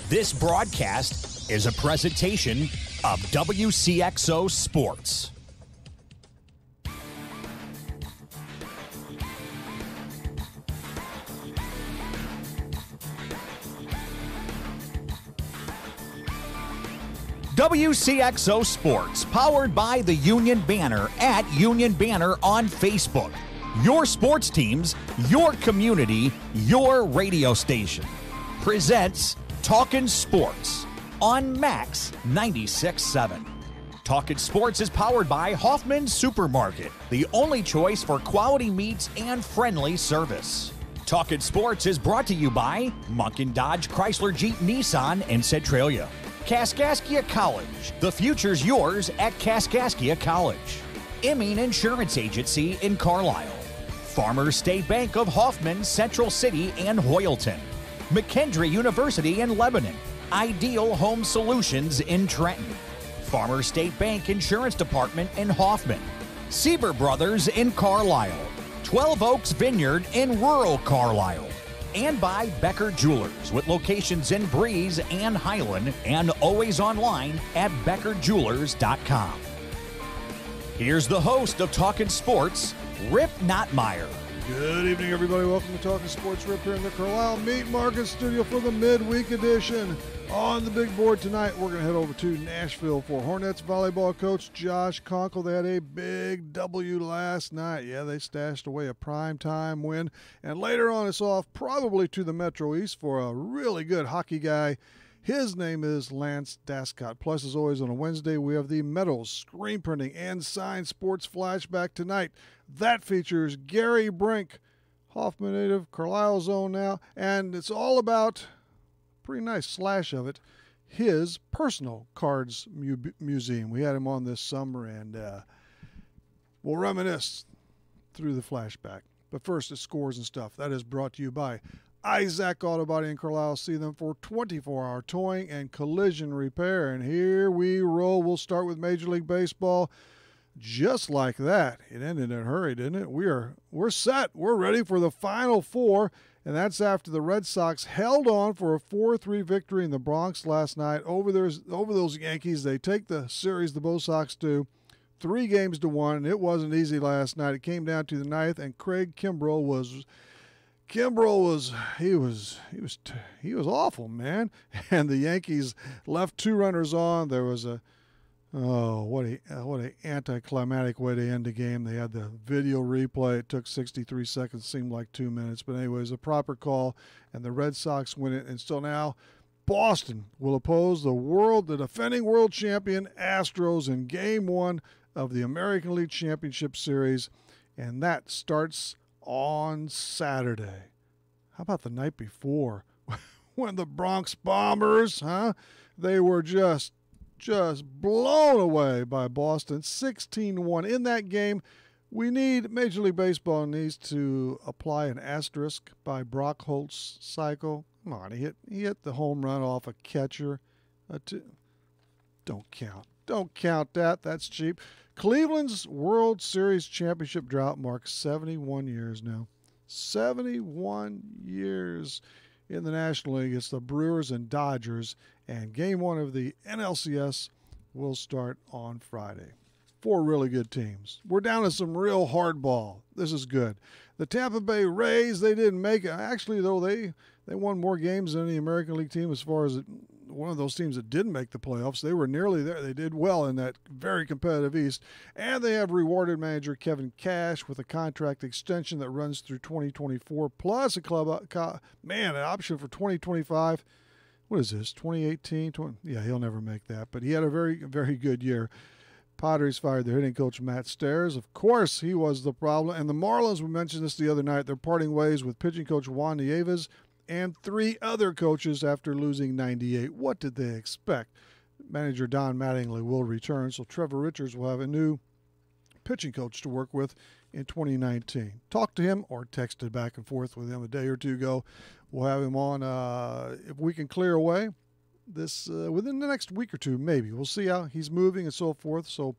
This broadcast is a presentation of Wcxo Sports. Wcxo Sports, powered by the Union Banner at Union Banner on Facebook. Your sports teams, your community, your radio station. Presents Talkin Sports on Max 96.7. Talkin Sports is powered by Hoffman Supermarket, the only choice for quality meats and friendly service. Talkin Sports is brought to you by Munkin Dodge Chrysler Jeep Nissan in Centralia. Kaskaskia College. The future's yours at Kaskaskia College. Emin Insurance Agency in Carlisle. Farmers State Bank of Hoffman, Central City, and Hoyleton. McKendree University in Lebanon. Ideal Home Solutions in Trenton. Farmers State Bank Insurance Department in Hoffman. Sieber Brothers in Carlisle. 12 Oaks Vineyard in rural Carlisle. And by Becker Jewelers, with locations in Breeze and Highland, and always online at beckerjewelers.com. Here's the host of Talkin Sports, Rip Nottmeyer. Good evening, everybody. Welcome to Talkin Sports. Rip here in the Carlisle Meat Market Studio for the midweek edition. On the big board tonight, we're going to head over to Nashville for Hornets volleyball coach Josh Conkle. They had a big W last night. Yeah, they stashed away a primetime win. And later on, it's off probably to the Metro East for a really good hockey guy. His name is Lance Dascott. Plus, as always, on a Wednesday, we have the Metals, screen printing, and signed sports flashback tonight. That features Gary Brink, Hoffman native, Carlisle's own now, and it's all about, pretty nice slash of it, his personal cards museum. We had him on this summer, and we'll reminisce through the flashback. But first, the scores and stuff. That is brought to you by Isaac Auto Body in Carlisle. See them for 24-hour towing and collision repair. And here we roll. We'll start with Major League Baseball. Just like that. It ended in a hurry, didn't it? We're set. We're ready for the Final Four. And that's after the Red Sox held on for a 4-3 victory in the Bronx last night over those Yankees. They take the series, the Bo Sox do, 3-1. And it wasn't easy last night. It came down to the ninth, and Craig Kimbrell was awful, man. And the Yankees left 2 runners on. There was what a anticlimactic way to end the game. They had the video replay. It took 63 seconds, seemed like 2 minutes. But anyways, a proper call, and the Red Sox win it. And so now Boston will oppose the defending world champion Astros in Game 1 of the American League Championship Series. And that starts on Saturday. How about the night before when the Bronx Bombers, they were just blown away by Boston, 16-1. In that game, Major League Baseball needs to apply an asterisk by Brock Holt's cycle. Come on, he hit the home run off a catcher. Don't count that. That's cheap. Cleveland's World Series championship drought marks 71 years now. 71 years in the National League. It's the Brewers and Dodgers, and Game 1 of the NLCS will start on Friday. 4 really good teams. We're down to some real hardball. This is good. The Tampa Bay Rays, they didn't make it. Actually, though, they won more games than any American League team as far as one of those teams that didn't make the playoffs. They were nearly there. They did well in that very competitive East. And they have rewarded manager Kevin Cash with a contract extension that runs through 2024, plus an option for 2025. What is this, 2018? Yeah, he'll never make that. But he had a very, very good year. Padres fired their hitting coach, Matt Stairs. Of course, he was the problem. And the Marlins, we mentioned this the other night, they're parting ways with pitching coach Juan Nieves and 3 other coaches after losing 98. What did they expect? Manager Don Mattingly will return, so Trevor Richards will have a new pitching coach to work with in 2019. Talked to him or texted back and forth with him a day or two ago. We'll have him on if we can clear away this within the next week or two, maybe. We'll see how he's moving and so forth. So,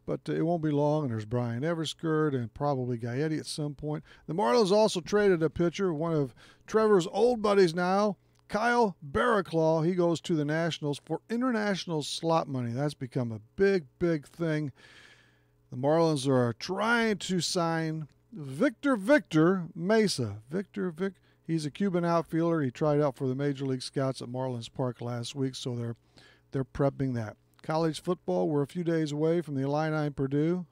but it won't be long, and there's Brian Everskirt and probably Gaetti at some point. The Marlins also traded a pitcher, one of Trevor's old buddies now, Kyle Barraclaw, he goes to the Nationals for international slot money. That's become a big, big thing. The Marlins are trying to sign Victor Mesa. He's a Cuban outfielder. He tried out for the Major League Scouts at Marlins Park last week, so they're prepping that. College football, we're a few days away from the Illini and Purdue.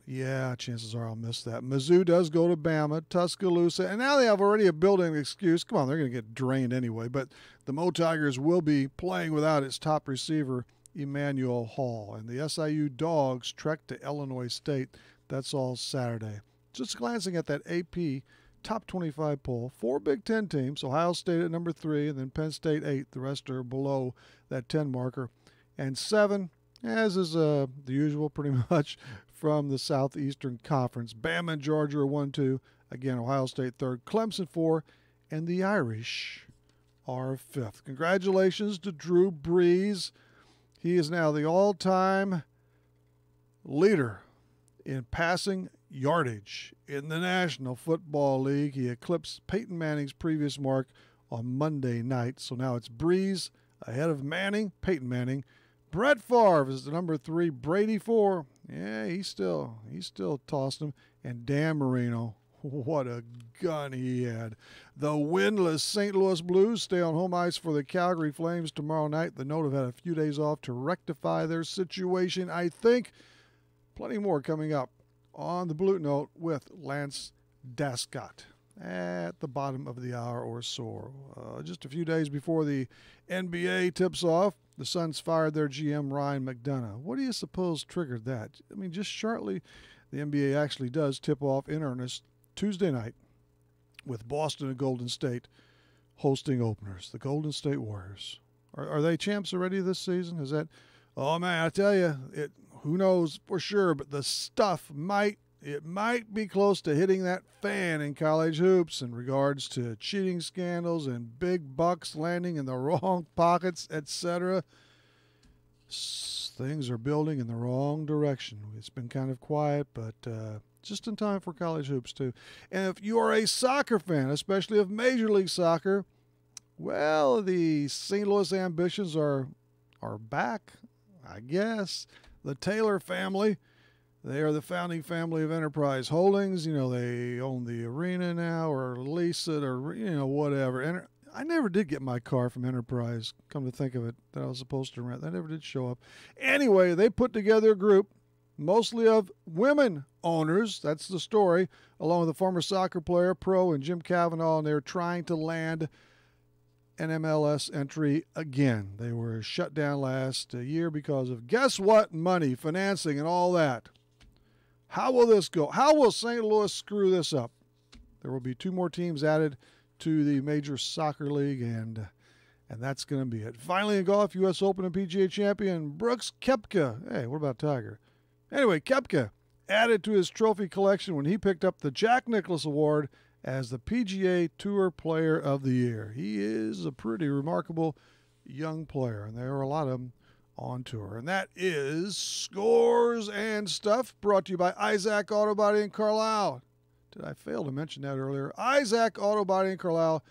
Yeah, chances are I'll miss that. Mizzou does go to Bama, Tuscaloosa, and now they have already a built-in excuse. Come on, they're going to get drained anyway, but the Mo Tigers will be playing without its top receiver, Emmanuel Hall. And the SIU Dogs trek to Illinois State. That's all Saturday. Just glancing at that AP top 25 poll, 4 Big Ten teams, Ohio State at number 3, and then Penn State 8. The rest are below that 10 marker. And 7, as is the usual pretty much, from the Southeastern Conference. Bama and Georgia are 1-2. Again, Ohio State 3rd, Clemson 4, and the Irish are 5th. Congratulations to Drew Brees. He is now the all-time leader in passing yardage in the National Football League. He eclipsed Peyton Manning's previous mark on Monday night. So now it's Brees ahead of Peyton Manning. Brett Favre is the number 3, Brady 4. Yeah, he's still tossing him. And Dan Marino, what a gun he had. The winless St. Louis Blues stay on home ice for the Calgary Flames tomorrow night. The Note have had a few days off to rectify their situation, I think. Plenty more coming up on the Blue Note with Lance Dascott at the bottom of the hour or so. Just a few days before the NBA tips off, the Suns fired their GM Ryan McDonough. What do you suppose triggered that? I mean, just shortly, the NBA actually does tip off in earnest Tuesday night with Boston and Golden State hosting openers. The Golden State Warriors. Are they champs already this season? Is that? Oh man, I tell you, who knows for sure, but the stuff might be close to hitting that fan in college hoops in regards to cheating scandals and big bucks landing in the wrong pockets, etc. Things are building in the wrong direction. It's been kind of quiet, but just in time for college hoops too. And if you are a soccer fan, especially of Major League Soccer, well, the St. Louis Ambitions are back, I guess. The Taylor family, they are the founding family of Enterprise Holdings. You know, they own the arena now or lease it or, whatever. And I never did get my car from Enterprise, come to think of it, that I was supposed to rent. That never did show up. Anyway, they put together a group mostly of women owners. That's the story, along with a former soccer player, pro, and Jim Cavanaugh, and they're trying to land an MLS entry again. They were shut down last year because of, guess what, money, financing, and all that. How will this go? How will St. Louis screw this up? There will be 2 more teams added to the Major Soccer League, and that's going to be it. Finally in golf, U.S. Open and PGA champion Brooks Koepka. Hey, what about Tiger? Anyway, Koepka added to his trophy collection when he picked up the Jack Nicklaus Award as the PGA Tour Player of the Year. He is a pretty remarkable young player, and there are a lot of them on tour. And that is Scores and Stuff, brought to you by Isaac Auto Body in Carlisle. Did I fail to mention that earlier? Isaac Auto Body in Carlisle.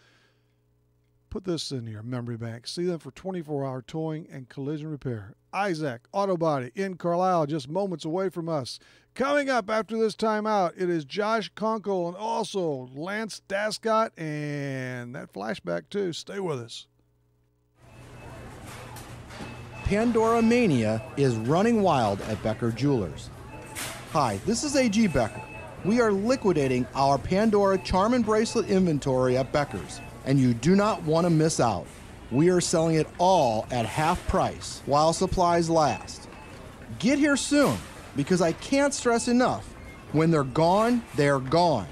Put this in your memory bank. See them for 24-hour towing and collision repair. Isaac Auto Body in Carlisle, just moments away from us. Coming up after this timeout, it is Josh Kunkel and also Lance Dascott and that flashback too. Stay with us. Pandora Mania is running wild at Becker Jewelers. Hi, this is A.G. Becker. We are liquidating our Pandora charm and bracelet inventory at Becker's, and you do not want to miss out. We are selling it all at half price while supplies last. Get here soon, because I can't stress enough, when they're gone, they're gone.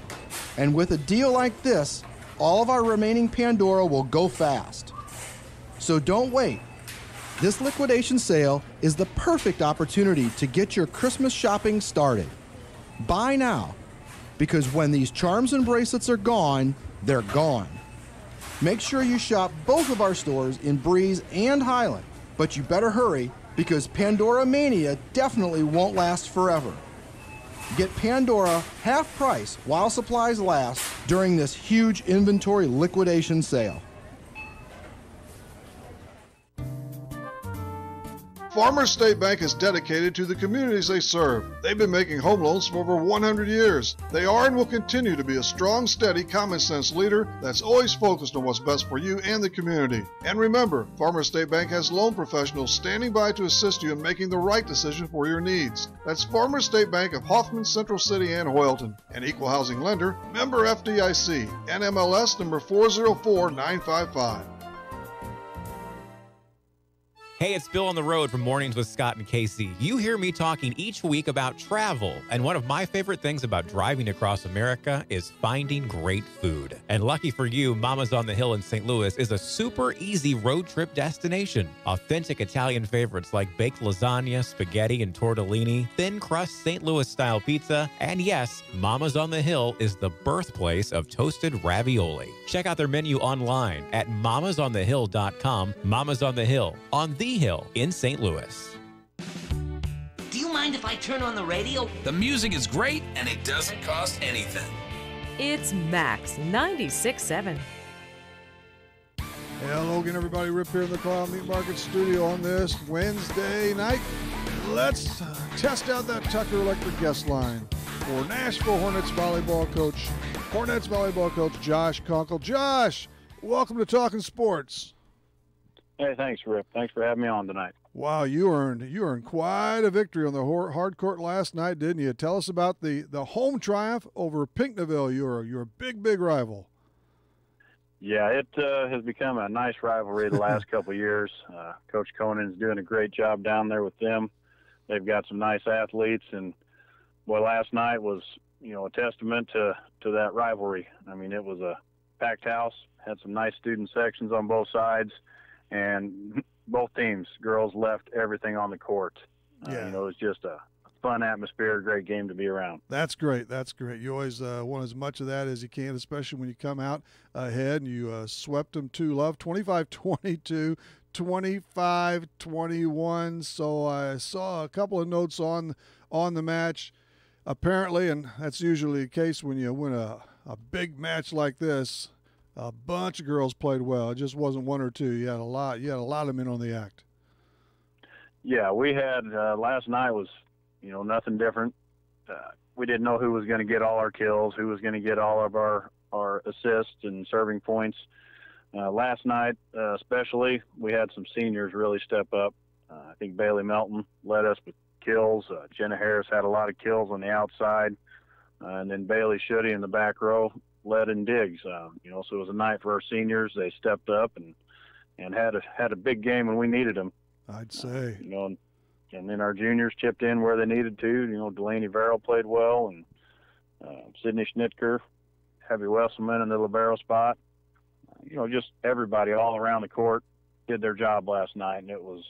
And with a deal like this, all of our remaining Pandora will go fast. So don't wait. This liquidation sale is the perfect opportunity to get your Christmas shopping started. Buy now, because when these charms and bracelets are gone, they're gone. Make sure you shop both of our stores in Breeze and Highland, but you better hurry because Pandora Mania definitely won't last forever. Get Pandora half price while supplies last during this huge inventory liquidation sale. Farmers State Bank is dedicated to the communities they serve. They've been making home loans for over 100 years. They are and will continue to be a strong, steady, common-sense leader that's always focused on what's best for you and the community. And remember, Farmers State Bank has loan professionals standing by to assist you in making the right decision for your needs. That's Farmers State Bank of Hoffman, Central City, and Hoyleton. An equal housing lender, member FDIC, NMLS number 404955. Hey, it's Bill on the road from Mornings with Scott and Casey. You hear me talking each week about travel, and one of my favorite things about driving across America is finding great food. And lucky for you, Mama's on the Hill in St. Louis is a super easy road trip destination. Authentic Italian favorites like baked lasagna, spaghetti, and tortellini, thin crust St. Louis style pizza, and yes, Mama's on the Hill is the birthplace of toasted ravioli. Check out their menu online at mamasonthehill.com. Mama's on the Hill, on the Hill in St. Louis. Do you mind if I turn on the radio? The music is great and it doesn't cost anything. It's Max 96.7. Hello again, everybody. Rip here in the Carlisle Meat Market Studio on this Wednesday night. Let's test out that Tucker Electric guest line for Nashville Hornets volleyball coach Josh Conkle. Josh, welcome to Talkin' Sports. Hey, thanks, Rip. Thanks for having me on tonight. Wow, you earned quite a victory on the hard court last night, didn't you? Tell us about the home triumph over Pinckneyville, your big rival. Yeah, it has become a nice rivalry the last couple of years. Coach Conan's doing a great job down there with them. They've got some nice athletes, and boy, last night was a testament to that rivalry. I mean, it was a packed house, had some nice student sections on both sides. And both teams, girls left everything on the court. Yeah. It was just a fun atmosphere, great game to be around. That's great. You always want as much of that as you can, especially when you come out ahead and you swept them 2-love, 25-22, 25-21. So I saw a couple of notes on the match. Apparently, and that's usually the case when you win a big match like this, a bunch of girls played well. It just wasn't one or two. You had a lot of men on the act. Yeah, we had last night was, nothing different. We didn't know who was going to get all our kills, who was going to get all of our assists and serving points. Last night, especially, we had some seniors really step up. I think Bailey Melton led us with kills. Jenna Harris had a lot of kills on the outside. And then Bailey Schutte in the back row led in digs. So it was a night for our seniors. They stepped up and had a big game when we needed them. I'd say. And then our juniors chipped in where they needed to. Delaney Verrill played well, and Sydney Schnitker, Heavy Wesselman in the libero spot. Just everybody all around the court did their job last night, and it was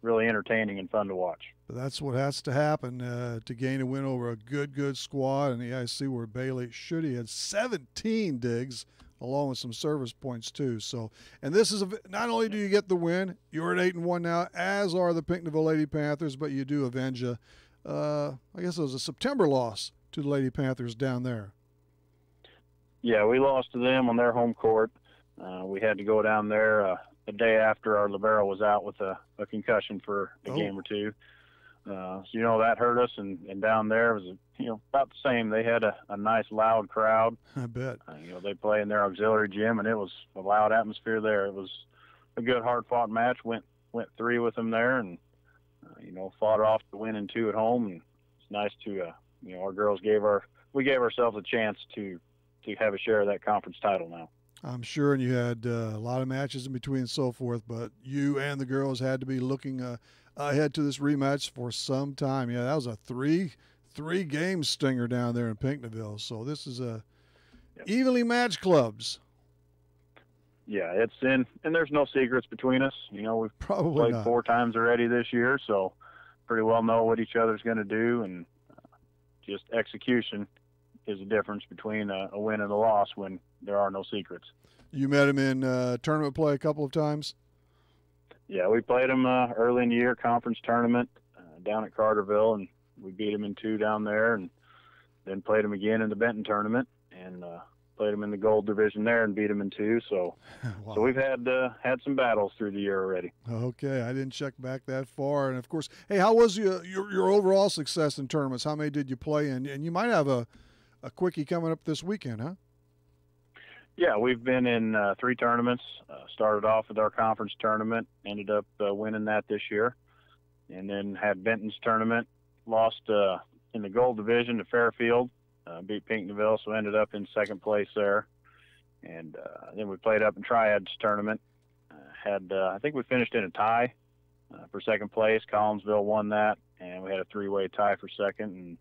really entertaining and fun to watch. But that's what has to happen to gain a win over a good squad. And I see where Bailey Schutte had 17 digs, along with some service points too. So, and this is not only do you get the win, you're at 8-1 now, as are the Pinckneyville Lady Panthers, but you do avenge I guess it was a September loss to the Lady Panthers down there. Yeah, we lost to them on their home court. We had to go down there the day after our libero was out with a concussion for a game or two. So, that hurt us, and down there was, about the same. They had a nice loud crowd. I bet. They play in their auxiliary gym, and it was a loud atmosphere there. It was a good, hard-fought match. Went 3 with them there, and, fought off to win in 2 at home. And it's nice to, our girls we gave ourselves a chance to have a share of that conference title now. I'm sure, and you had a lot of matches in between and so forth, but you and the girls had to be looking ahead to this rematch for some time. Yeah, that was a three-game stinger down there in Pinckneyville. So this is evenly matched clubs. Yeah, it's and there's no secrets between us. We've probably played 4 times already this year, so pretty well know what each other's going to do, and just execution is the difference between a win and a loss when there are no secrets. You met him in tournament play a couple of times? Yeah, we played him early in the year, conference tournament down at Carterville, and we beat him in 2 down there. And then played them again in the Benton tournament, and played them in the gold division there and beat them in 2. So, Wow. so we've had some battles through the year already. Okay, I didn't check back that far. And of course, hey, how was your overall success in tournaments? How many did you play in? And you might have a quickie coming up this weekend, huh? Yeah, we've been in 3 tournaments. Started off with our conference tournament, ended up winning that this year, and then had Benton's tournament. Lost in the gold division to Fairfield, beat Pinckneyville, so ended up in 2nd place there. And then we played up in Triad's tournament. I think we finished in a tie for 2nd place. Collinsville won that, and we had a 3-way tie for 2nd. And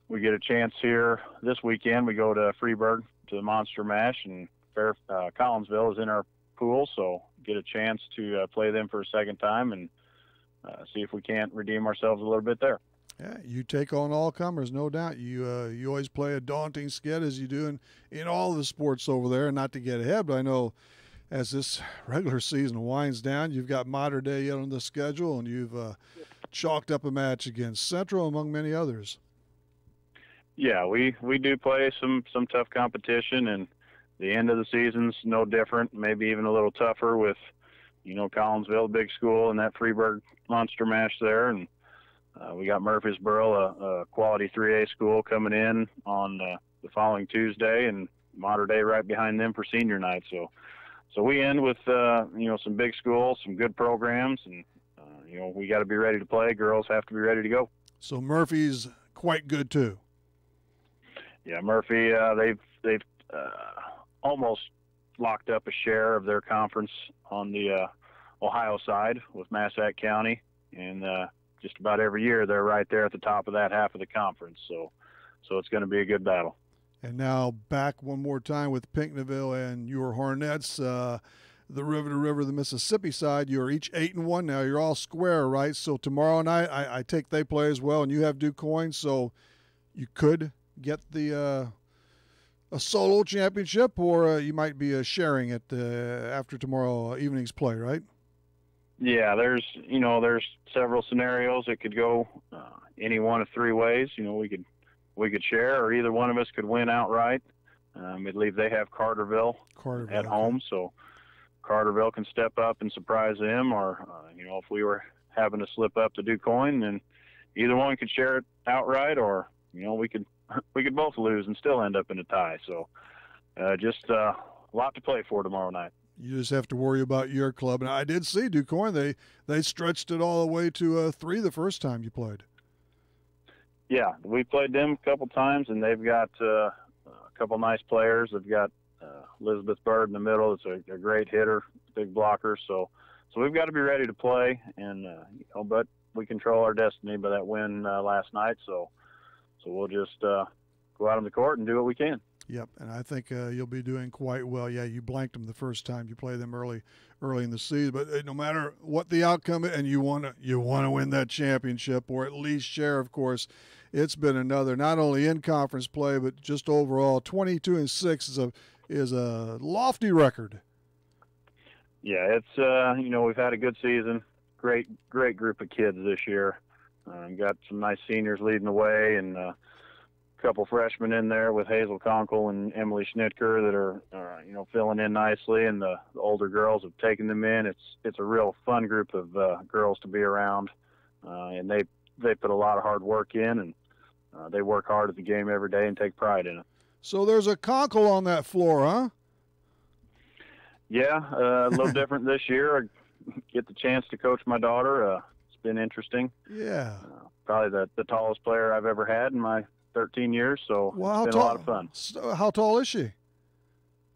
we get a chance here this weekend. We go to Freeburg to the Monster Mash, and Collinsville is in our pool, so get a chance to play them for a 2nd time and see if we can't redeem ourselves a little bit there. Yeah, you take on all comers, no doubt. You always play a daunting skid, as you do in all the sports over there. And not to get ahead, but I know as this regular season winds down, you've got Modern Day yet on the schedule, and you've chalked up a match against Central, among many others. Yeah, we do play some tough competition, and the end of the season's no different, maybe even a little tougher with, Collinsville, big school, and that Freeburg Monster Mash there. And we got Murfreesboro, a quality 3A school, coming in on the following Tuesday, and Modern Day right behind them for senior night. So we end with, some big schools, some good programs, and, we got to be ready to play. Girls have to be ready to go. So Murphy's quite good too. Yeah, Murphy, they've almost locked up a share of their conference on the Ohio side with Massac County, and just about every year they're right there at the top of that half of the conference. So it's going to be a good battle. And now back one more time with Pinckneyville and your Hornets, the river to river, the Mississippi side. You're each 8-1 now. You're all square, right? So tomorrow night, I take they play as well, and you have DuQuoin, so you could get the a solo championship, or you might be sharing it after tomorrow evening's play, right? Yeah, there's several scenarios. It could go any one of 3 ways. We could share, or either one of us could win outright. I believe they have Carterville at home, so Carterville can step up and surprise them, or if we were having to slip up to DuQuoin, then either one could share it outright, or we could both lose and still end up in a tie. So just a lot to play for tomorrow night. You just have to worry about your club. And I did see DuQuoin, they stretched it all the way to 3 the first time you played. Yeah, we played them a couple times, and they've got a couple nice players. They've got Elizabeth Bird in the middle. It's a great hitter, big blocker. So we've got to be ready to play, and but we control our destiny by that win last night. So we'll just go out on the court and do what we can. Yep, and I think you'll be doing quite well. Yeah, you blanked them the first time you played them early in the season, but no matter what the outcome, and you want to win that championship, or at least share. Of course, it's been another, not only in conference play, but just overall. 22-6 is a lofty record. Yeah, it's we've had a good season. Great group of kids this year. Got some nice seniors leading the way, and couple freshmen in there with Hazel Conkle and Emily Schnitker that are filling in nicely, and the older girls have taken them in. It's a real fun group of girls to be around, and they put a lot of hard work in, and they work hard at the game every day and take pride in it. So there's a Conkle on that floor, huh? Yeah, a little different this year. I get the chance to coach my daughter. It's been interesting. Yeah. Probably the tallest player I've ever had in my 13 years, so well, it's been a lot of fun. How tall is she?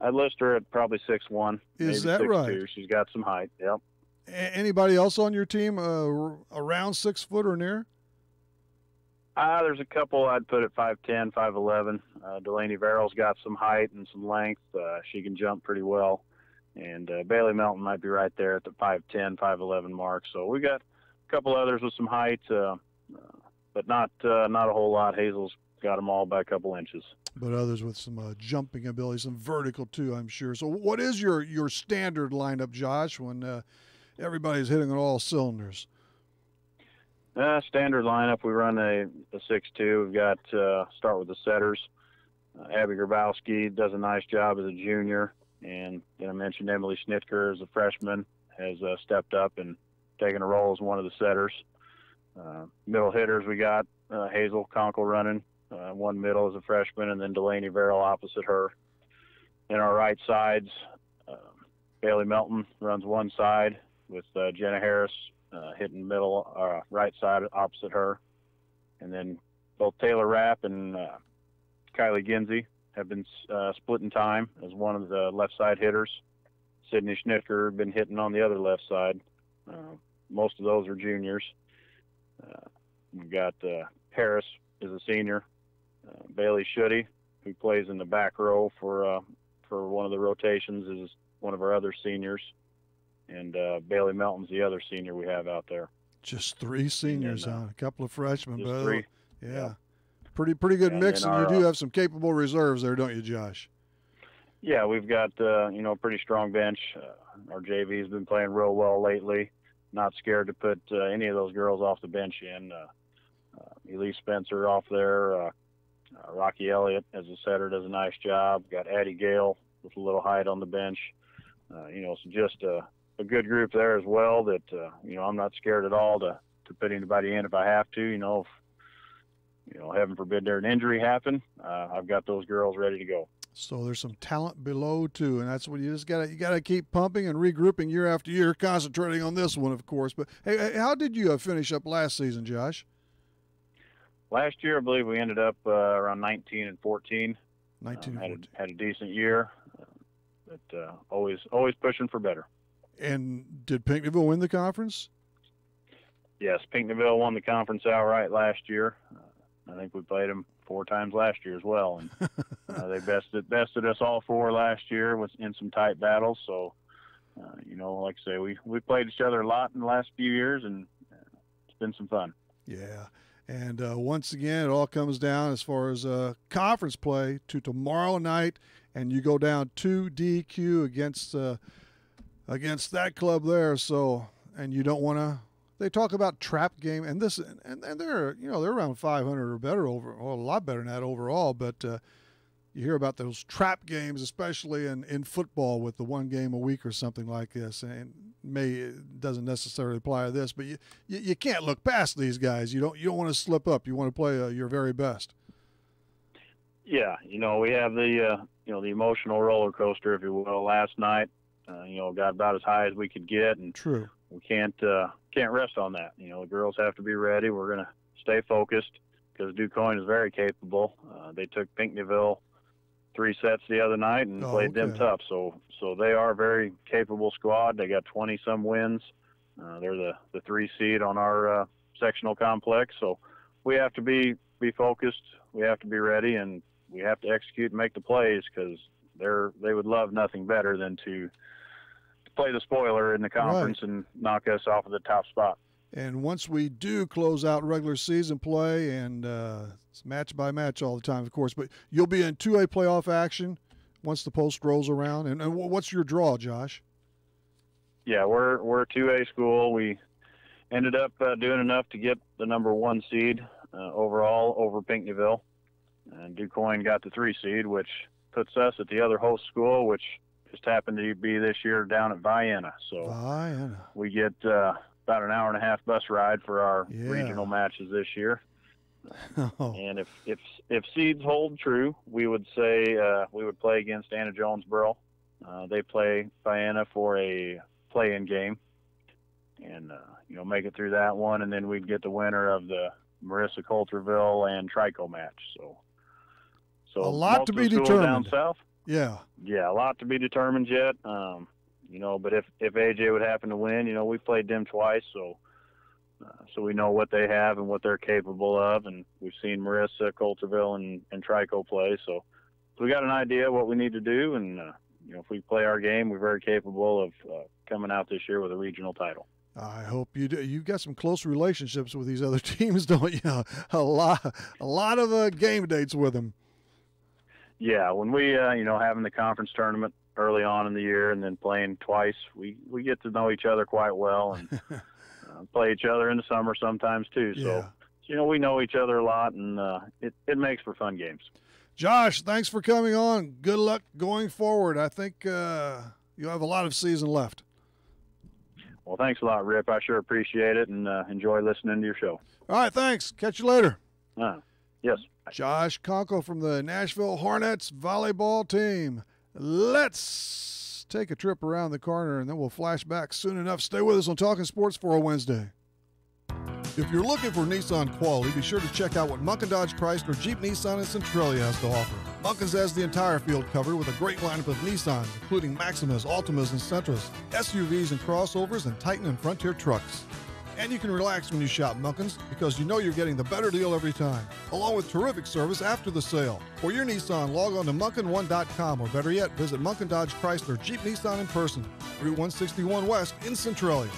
I'd list her at probably 6'1". Is maybe that 6'2". right? She's got some height, yep. Anybody else on your team around 6 foot or near? There's a couple I'd put at 5'10", 5'11". Delaney Verrill's got some height and some length. She can jump pretty well. And Bailey Melton might be right there at the 5'10", 5'11" mark. So we got a couple others with some height, but not a whole lot. Hazel's got them all by a couple inches. But others with some jumping ability, some vertical too, I'm sure. So what is your standard lineup, Josh, when everybody's hitting on all cylinders? Standard lineup. We run a 6-2. We've got start with the setters. Abby Grabowski does a nice job as a junior, and I mentioned Emily Schnitker as a freshman has stepped up and taken a role as one of the setters. Middle hitters, we got Hazel Conkle running one middle as a freshman, and then Delaney Verrill opposite her. In our right sides, Bailey Melton runs one side with Jenna Harris hitting middle right side opposite her, and then both Taylor Rapp and Kylie Ginsey have been splitting time as one of the left side hitters. Sydney Schnitker been hitting on the other left side. Most of those are juniors. We've got Harris is a senior. Bailey Schutte, who plays in the back row for one of the rotations, is one of our other seniors. And Bailey Melton's the other senior we have out there. Just 3 seniors, then, huh? A couple of freshmen. Just but 3. Yeah. Pretty good mix, and you do have some capable reserves there, don't you, Josh? Yeah, we've got a pretty strong bench. Our JV's been playing real well lately. Not scared to put any of those girls off the bench in. Elise Spencer off there. Rocky Elliott as a setter does a nice job. Got Addie Gale with a little height on the bench. So just a good group there as well that, I'm not scared at all to put anybody in if I have to. If, heaven forbid there an injury happen, I've got those girls ready to go. So there's some talent below too, and that's what you gotta keep pumping and regrouping year after year, concentrating on this one, of course. But hey, how did you finish up last season, Josh? Last year, I believe we ended up around 19 and 14. 19 and 14. Had a decent year, but always pushing for better. And did Pinckneyville win the conference? Yes, Pinckneyville won the conference outright last year. I think we played them 4 times last year as well, and they bested us all 4 last year in some tight battles. So, like I say, we played each other a lot in the last few years, and it's been some fun. Yeah, and once again, it all comes down as far as conference play to tomorrow night, and you go down 2 DQ against that club there. So, and you don't want to. They talk about trap game, and they're they're around 500 or better a lot better than that overall. But you hear about those trap games, especially in football, with the 1 game a week or something like this. And it doesn't necessarily apply to this, but you can't look past these guys. You don't want to slip up. You want to play your very best. Yeah, we have the the emotional roller coaster, if you will. Last night, got about as high as we could get, and true. We can't rest on that. The girls have to be ready. We're going to stay focused because DuQuoin is very capable. They took Pinckneyville 3 sets the other night and played them tough. So they are a very capable squad. They got 20-some wins. They're the 3 seed on our sectional complex. So we have to be focused. We have to be ready, and we have to execute and make the plays because they would love nothing better than to play the spoiler in the conference and knock us off of the top spot. And once we do close out regular season play, and it's match by match all the time, of course, but you'll be in 2A playoff action once the post rolls around. And what's your draw, Josh? Yeah, we're a 2A school. We ended up doing enough to get the number 1 seed overall over Pinckneyville. And DuQuoin got the 3 seed, which puts us at the other host school, which just happened to be this year down at Vienna. So we get about an hour and a half bus ride for our regional matches this year. And if seeds hold true, we would say we would play against Anna Jonesboro. They play Vienna for a play-in game, and make it through that one, and then we'd get the winner of the Marissa Coulterville and Trico match. So a lot to be determined down south. Yeah, a lot to be determined yet. But if AJ would happen to win, we played them twice, so we know what they have and what they're capable of, and we've seen Marissa Coulterville and Trico play, so we got an idea of what we need to do, and if we play our game, we're very capable of coming out this year with a regional title. I hope you do. You've got some close relationships with these other teams, don't you? A lot of game dates with them. Yeah, when we, having the conference tournament early on in the year and then playing twice, we get to know each other quite well. And play each other in the summer sometimes too. So, we know each other a lot, and it makes for fun games. Josh, thanks for coming on. Good luck going forward. I think you have a lot of season left. Well, thanks a lot, Rip. I sure appreciate it, and enjoy listening to your show. All right, thanks. Catch you later. Yes. Josh Conkle from the Nashville Hornets volleyball team. Let's take a trip around the corner, and then we'll flash back soon enough. Stay with us on Talkin' Sports for a Wednesday. If you're looking for Nissan quality, be sure to check out what Munkin Dodge Chrysler, Jeep, Nissan, and Centralia has to offer. Munkin's has the entire field covered with a great lineup of Nissans, including Maximas, Altimas, and Sentras, SUVs and crossovers, and Titan and Frontier trucks. And you can relax when you shop Munkin's because you know you're getting the better deal every time, along with terrific service after the sale. For your Nissan, log on to Munkin1.com, or better yet, visit Munkin Dodge Chrysler, Jeep, Nissan in person, Route 161 West in Centralia.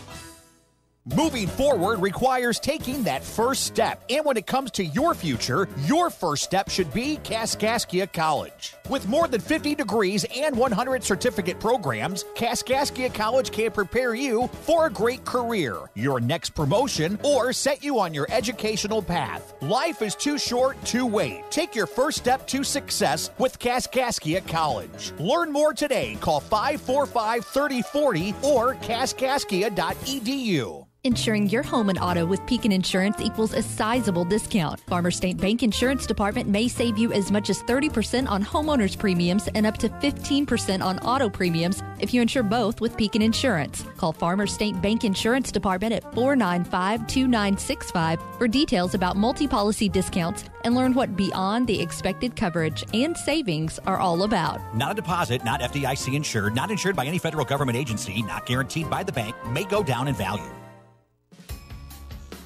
Moving forward requires taking that first step. And when it comes to your future, your first step should be Kaskaskia College. With more than 50 degrees and 100 certificate programs, Kaskaskia College can prepare you for a great career, your next promotion, or set you on your educational path. Life is too short to wait. Take your first step to success with Kaskaskia College. Learn more today. Call 545-3040 or kaskaskia.edu. Insuring your home and auto with Pekin Insurance equals a sizable discount. Farmers State Bank Insurance Department may save you as much as 30% on homeowners premiums and up to 15% on auto premiums if you insure both with Pekin Insurance. Call Farmers State Bank Insurance Department at 495-2965 for details about multi-policy discounts and learn what beyond the expected coverage and savings are all about. Not a deposit, not FDIC insured, not insured by any federal government agency, not guaranteed by the bank, may go down in value.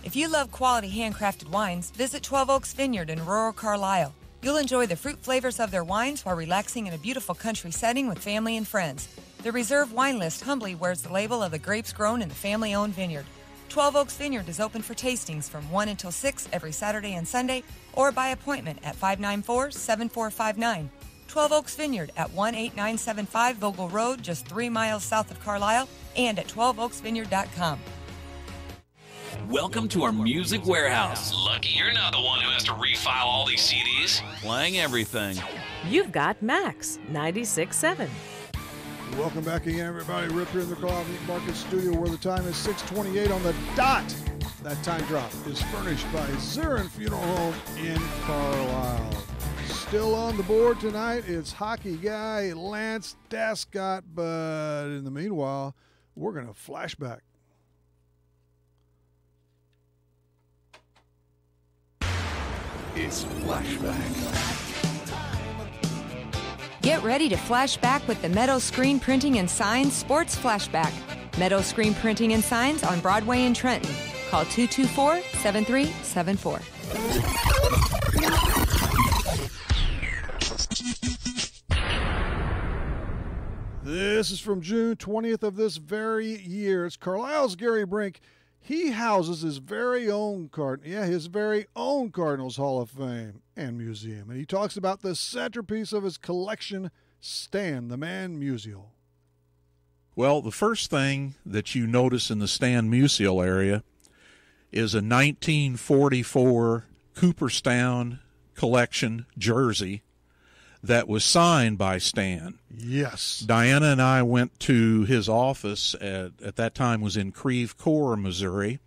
If you love quality handcrafted wines, visit 12 Oaks Vineyard in rural Carlisle. You'll enjoy the fruit flavors of their wines while relaxing in a beautiful country setting with family and friends. The Reserve Wine List humbly wears the label of the grapes grown in the family-owned vineyard. 12 Oaks Vineyard is open for tastings from 1 until 6 every Saturday and Sunday, or by appointment at 594-7459. 12 Oaks Vineyard at 18975 Vogel Road, just 3 miles south of Carlisle, and at 12oaksvineyard.com. Welcome to our music warehouse. Lucky you're not the one who has to refile all these CDs. Playing everything. You've got Max 96.7. Welcome back again, everybody. Rip here in the Carlisle Meat Market Studio, where the time is 6:28 on the dot. That time drop is furnished by Zirin Funeral Home in Carlisle. Still on the board tonight, it's hockey guy Lance Dascott, but in the meanwhile, we're going to flashback. It's flashback. Get ready to flash back with the Meadow Screen Printing and Signs Sports Flashback. Meadow Screen Printing and Signs on Broadway in Trenton. Call 224-7374. This is from June 20th of this very year. It's Carlisle's Gary Brink. He houses his very own Cardinals Hall of Fame and Museum. And he talks about the centerpiece of his collection, Stan the Man Musial. Well, the first thing that you notice in the Stan Musial area is a 1944 Cooperstown collection jersey that was signed by Stan. Yes. Diana and I went to his office at that time was in Creve Coeur, Missouri,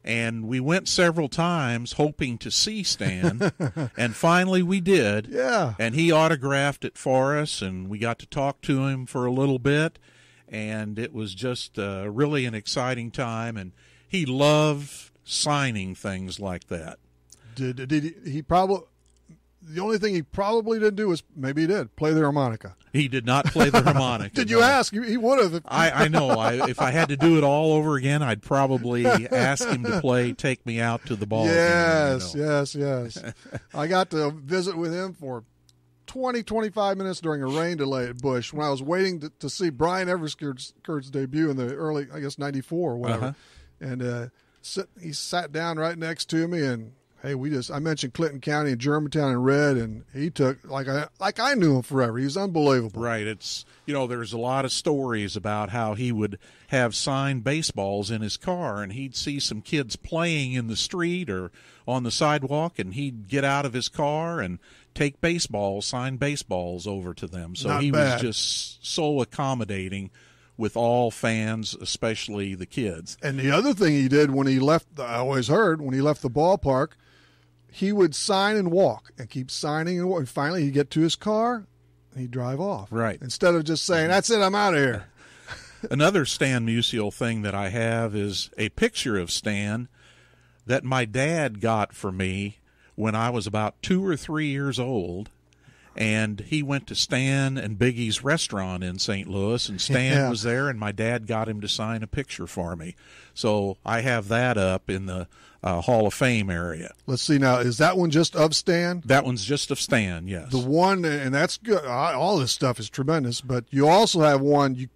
and we went several times hoping to see Stan, and finally we did. Yeah. And he autographed it for us, and we got to talk to him for a little bit, and it was just really an exciting time, and he loved signing things like that. Did he probably... The only thing he probably didn't do was, maybe he did, play the harmonica. He did not play the harmonica. Did you ask? He would have. I know. If I had to do it all over again, I'd probably ask him to play Take Me Out to the Ball Game. Yes. I got to visit with him for 20, 25 minutes during a rain delay at Busch when I was waiting to see Brian Everskurt's debut in the early, I guess, 94 or whatever. Uh-huh. And he sat down right next to me and Hey, I mentioned Clinton County and Germantown in red, and he took like I knew him forever. He's unbelievable. Right. It's there's a lot of stories about how he would have signed baseballs in his car, and he'd see some kids playing in the street or on the sidewalk, and he'd get out of his car and take signed baseballs over to them. So Not he bad. was just so accommodating with all fans, especially the kids. And the other thing he did when he left, I always heard, when he left the ballpark, he would sign and walk and keep signing and walk. And finally, he'd get to his car and he'd drive off. Right. Instead of just saying, "That's it, I'm out of here." Another Stan Musial thing that I have is a picture of Stan that my dad got for me when I was about 2 or 3 years old. And he went to Stan and Biggie's restaurant in St. Louis, and Stan was there, and my dad got him to sign a picture for me. So I have that up in the Hall of Fame area. Let's see now. Is that one just of Stan? That one's just of Stan, yes. The one, and that's good. All this stuff is tremendous, but you also have one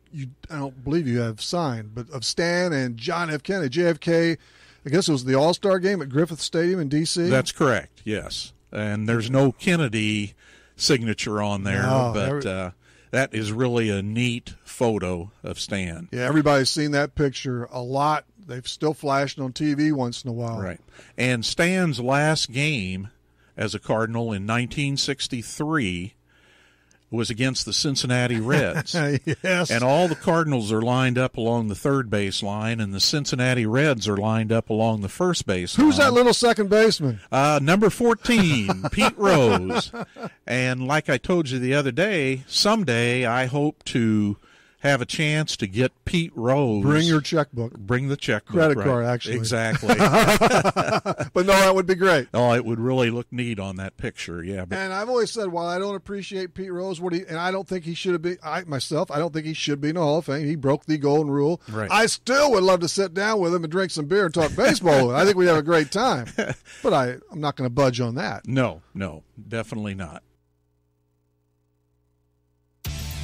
I don't believe you have signed, but of Stan and John F. Kennedy, JFK. I guess it was the All-Star game at Griffith Stadium in D.C.? That's correct, yes. And there's no Kennedy signature on there, but that is really a neat photo of Stan. Yeah, everybody's seen that picture a lot. They've still flashed on TV once in a while. Right. And Stan's last game as a Cardinal in 1963 was against the Cincinnati Reds. Yes. And all the Cardinals are lined up along the third base line, and the Cincinnati Reds are lined up along the first base line. Who's that little second baseman? Number 14, Pete Rose. And like I told you the other day, someday I hope to have a chance to get Pete Rose. Bring your checkbook. Bring the checkbook. Credit right. card, actually. Exactly. But no, that would be great. Oh, it would really look neat on that picture, yeah. But and I've always said, while I don't appreciate Pete Rose, and I don't think he should have been, I don't think he should be in the Hall of Fame. He broke the golden rule. Right. I still would love to sit down with him and drink some beer and talk baseball with him. I think we'd have a great time. But I'm not going to budge on that. No, definitely not.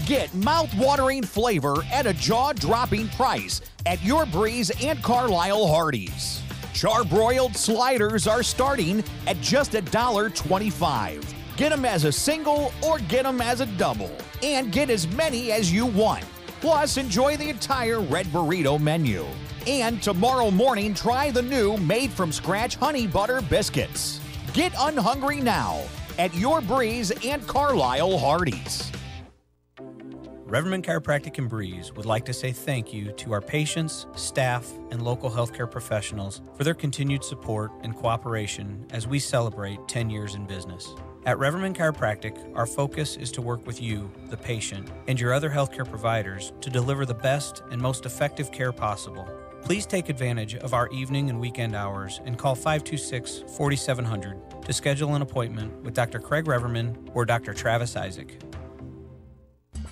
Get mouth-watering flavor at a jaw-dropping price at your Breeze and Carlisle Hardee's. Charbroiled sliders are starting at just $1.25. Get them as a single or get them as a double. And get as many as you want. Plus, enjoy the entire Red Burrito menu. And tomorrow morning, try the new made-from-scratch honey butter biscuits. Get unhungry now at your Breeze and Carlisle Hardee's. Reverman Chiropractic in Breeze would like to say thank you to our patients, staff, and local healthcare professionals for their continued support and cooperation as we celebrate 10 years in business. At Reverman Chiropractic, our focus is to work with you, the patient, and your other healthcare providers to deliver the best and most effective care possible. Please take advantage of our evening and weekend hours and call 526-4700 to schedule an appointment with Dr. Craig Reverman or Dr. Travis Isaac.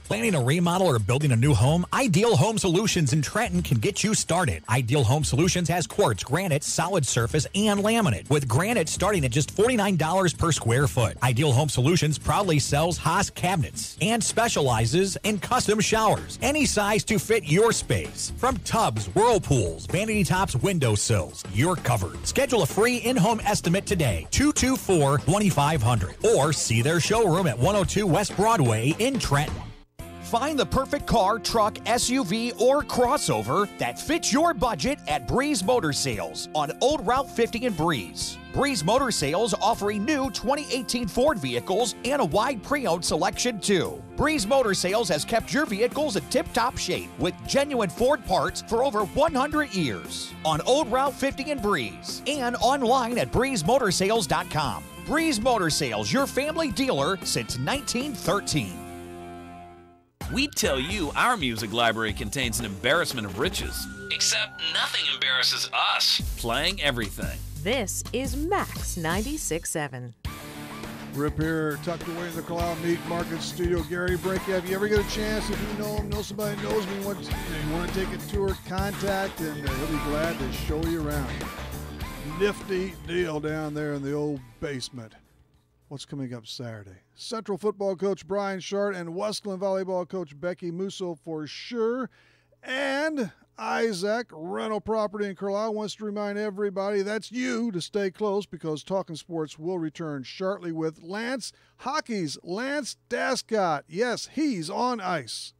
Planning a remodel or building a new home? Ideal Home Solutions in Trenton can get you started. Ideal Home Solutions has quartz, granite, solid surface, and laminate, with granite starting at just $49 per square foot. Ideal Home Solutions proudly sells Haas cabinets and specializes in custom showers, any size to fit your space. From tubs, whirlpools, vanity tops, windowsills, you're covered. Schedule a free in-home estimate today, 224-2500, or see their showroom at 102 West Broadway in Trenton. Find the perfect car, truck, SUV, or crossover that fits your budget at Breeze Motor Sales on Old Route 50 in Breeze. Breeze Motor Sales offering new 2018 Ford vehicles and a wide pre-owned selection too. Breeze Motor Sales has kept your vehicles in tip-top shape with genuine Ford parts for over 100 years. On Old Route 50 in Breeze and online at breezemotorsales.com. Breeze Motor Sales, your family dealer since 1913. We tell you our music library contains an embarrassment of riches. Except nothing embarrasses us. Playing everything. This is Max 96.7. Rip here, tucked away in the Carlisle Meat Market Studio. Gary Brinke, if you ever get a chance, if you know him, know somebody who knows me, you want to take a tour, contact, and he'll be glad to show you around. Nifty deal down there in the old basement. What's coming up Saturday? Central football coach Brian Shart and Westland volleyball coach Becky Musso for sure. And Isaac, rental property in Carlisle, wants to remind everybody that's you to stay close because Talkin' Sports will return shortly with Lance Hockey's Lance Dascott. Yes, he's on ice.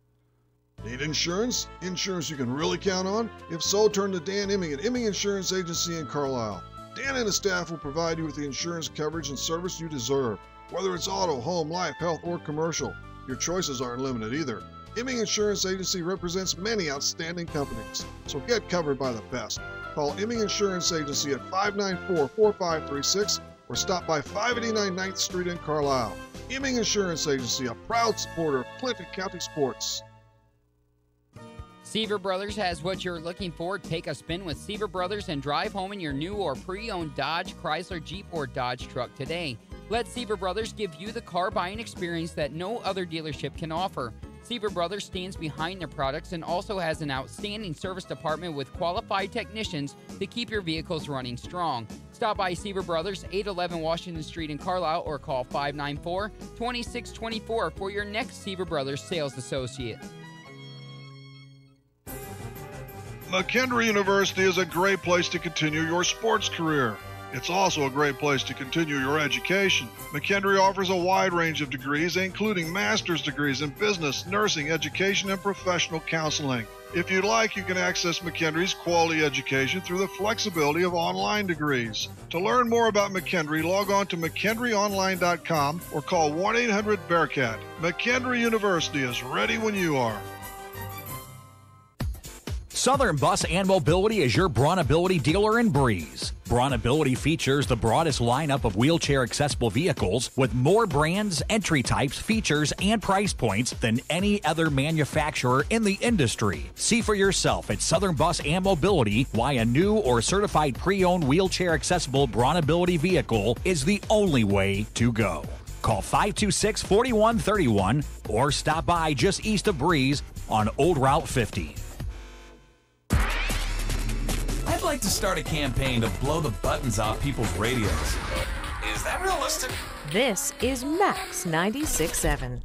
Need insurance? Insurance you can really count on? If so, turn to Dan Imming at Imming Insurance Agency in Carlisle. Dan and his staff will provide you with the insurance coverage and service you deserve. Whether it's auto, home, life, health, or commercial, your choices aren't limited either. Imming Insurance Agency represents many outstanding companies, so get covered by the best. Call Imming Insurance Agency at 594-4536 or stop by 589 9th Street in Carlisle. Imming Insurance Agency, a proud supporter of Clinton County sports. Seaver Brothers has what you're looking for. Take a spin with Seaver Brothers and drive home in your new or pre-owned Dodge, Chrysler, Jeep, or Dodge truck today. Let Seaver Brothers give you the car buying experience that no other dealership can offer. Seaver Brothers stands behind their products and also has an outstanding service department with qualified technicians to keep your vehicles running strong. Stop by Seaver Brothers, 811 Washington Street in Carlisle, or call 594-2624 for your next Seaver Brothers sales associate. McKendree University is a great place to continue your sports career. It's also a great place to continue your education. McKendree offers a wide range of degrees, including master's degrees in business, nursing, education, and professional counseling. If you'd like, you can access McKendree's quality education through the flexibility of online degrees. To learn more about McKendree, log on to McKendreeOnline.com or call 1-800-BEARCAT. McKendree University is ready when you are. Southern Bus and Mobility is your Brawnability dealer in Breeze. Brawnability features the broadest lineup of wheelchair-accessible vehicles with more brands, entry types, features, and price points than any other manufacturer in the industry. See for yourself at Southern Bus and Mobility why a new or certified pre-owned wheelchair-accessible Brawnability vehicle is the only way to go. Call 526-4131 or stop by just east of Breeze on Old Route 50. I'd like to start a campaign to blow the buttons off people's radios. Is that realistic? This is Max 96.7.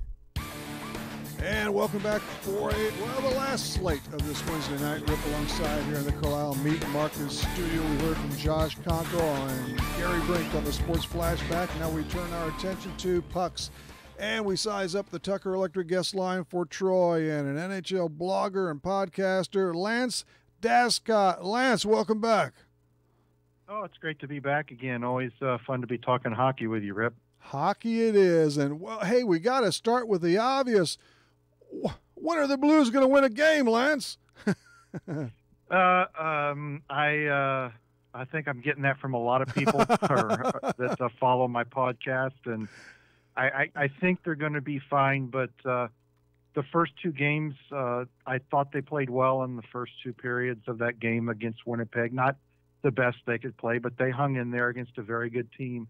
And welcome back for the last slate of this Wednesday night rip alongside here in the Carlisle Meat and Market studio. We heard from Josh Conco and Gary Brink on the Sports Flashback. Now we turn our attention to pucks. And we size up the Tucker Electric guest line for Troy and an NHL blogger and podcaster, Lance Dascott. Lance, welcome back. Oh, it's great to be back again. Always fun to be talking hockey with you, Rip. Hockey it is. And, well, hey, we got to start with the obvious. When are the Blues going to win a game, Lance? I think I'm getting that from a lot of people that follow my podcast, and I think they're going to be fine, but the first two games, I thought they played well in the first two periods of that game against Winnipeg. Not the best they could play, but they hung in there against a very good team,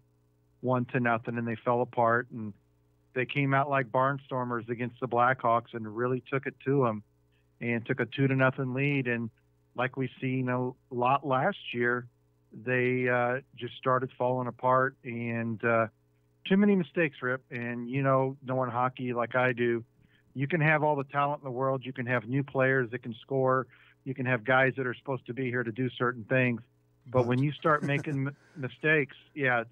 1-0, and they fell apart. And they came out like barnstormers against the Blackhawks and really took it to them and took a 2-0 lead. And like we've seen a lot last year, they just started falling apart and too many mistakes, Rip. And, knowing hockey like I do, you can have all the talent in the world. You can have new players that can score. You can have guys that are supposed to be here to do certain things. But when you start making mistakes, it's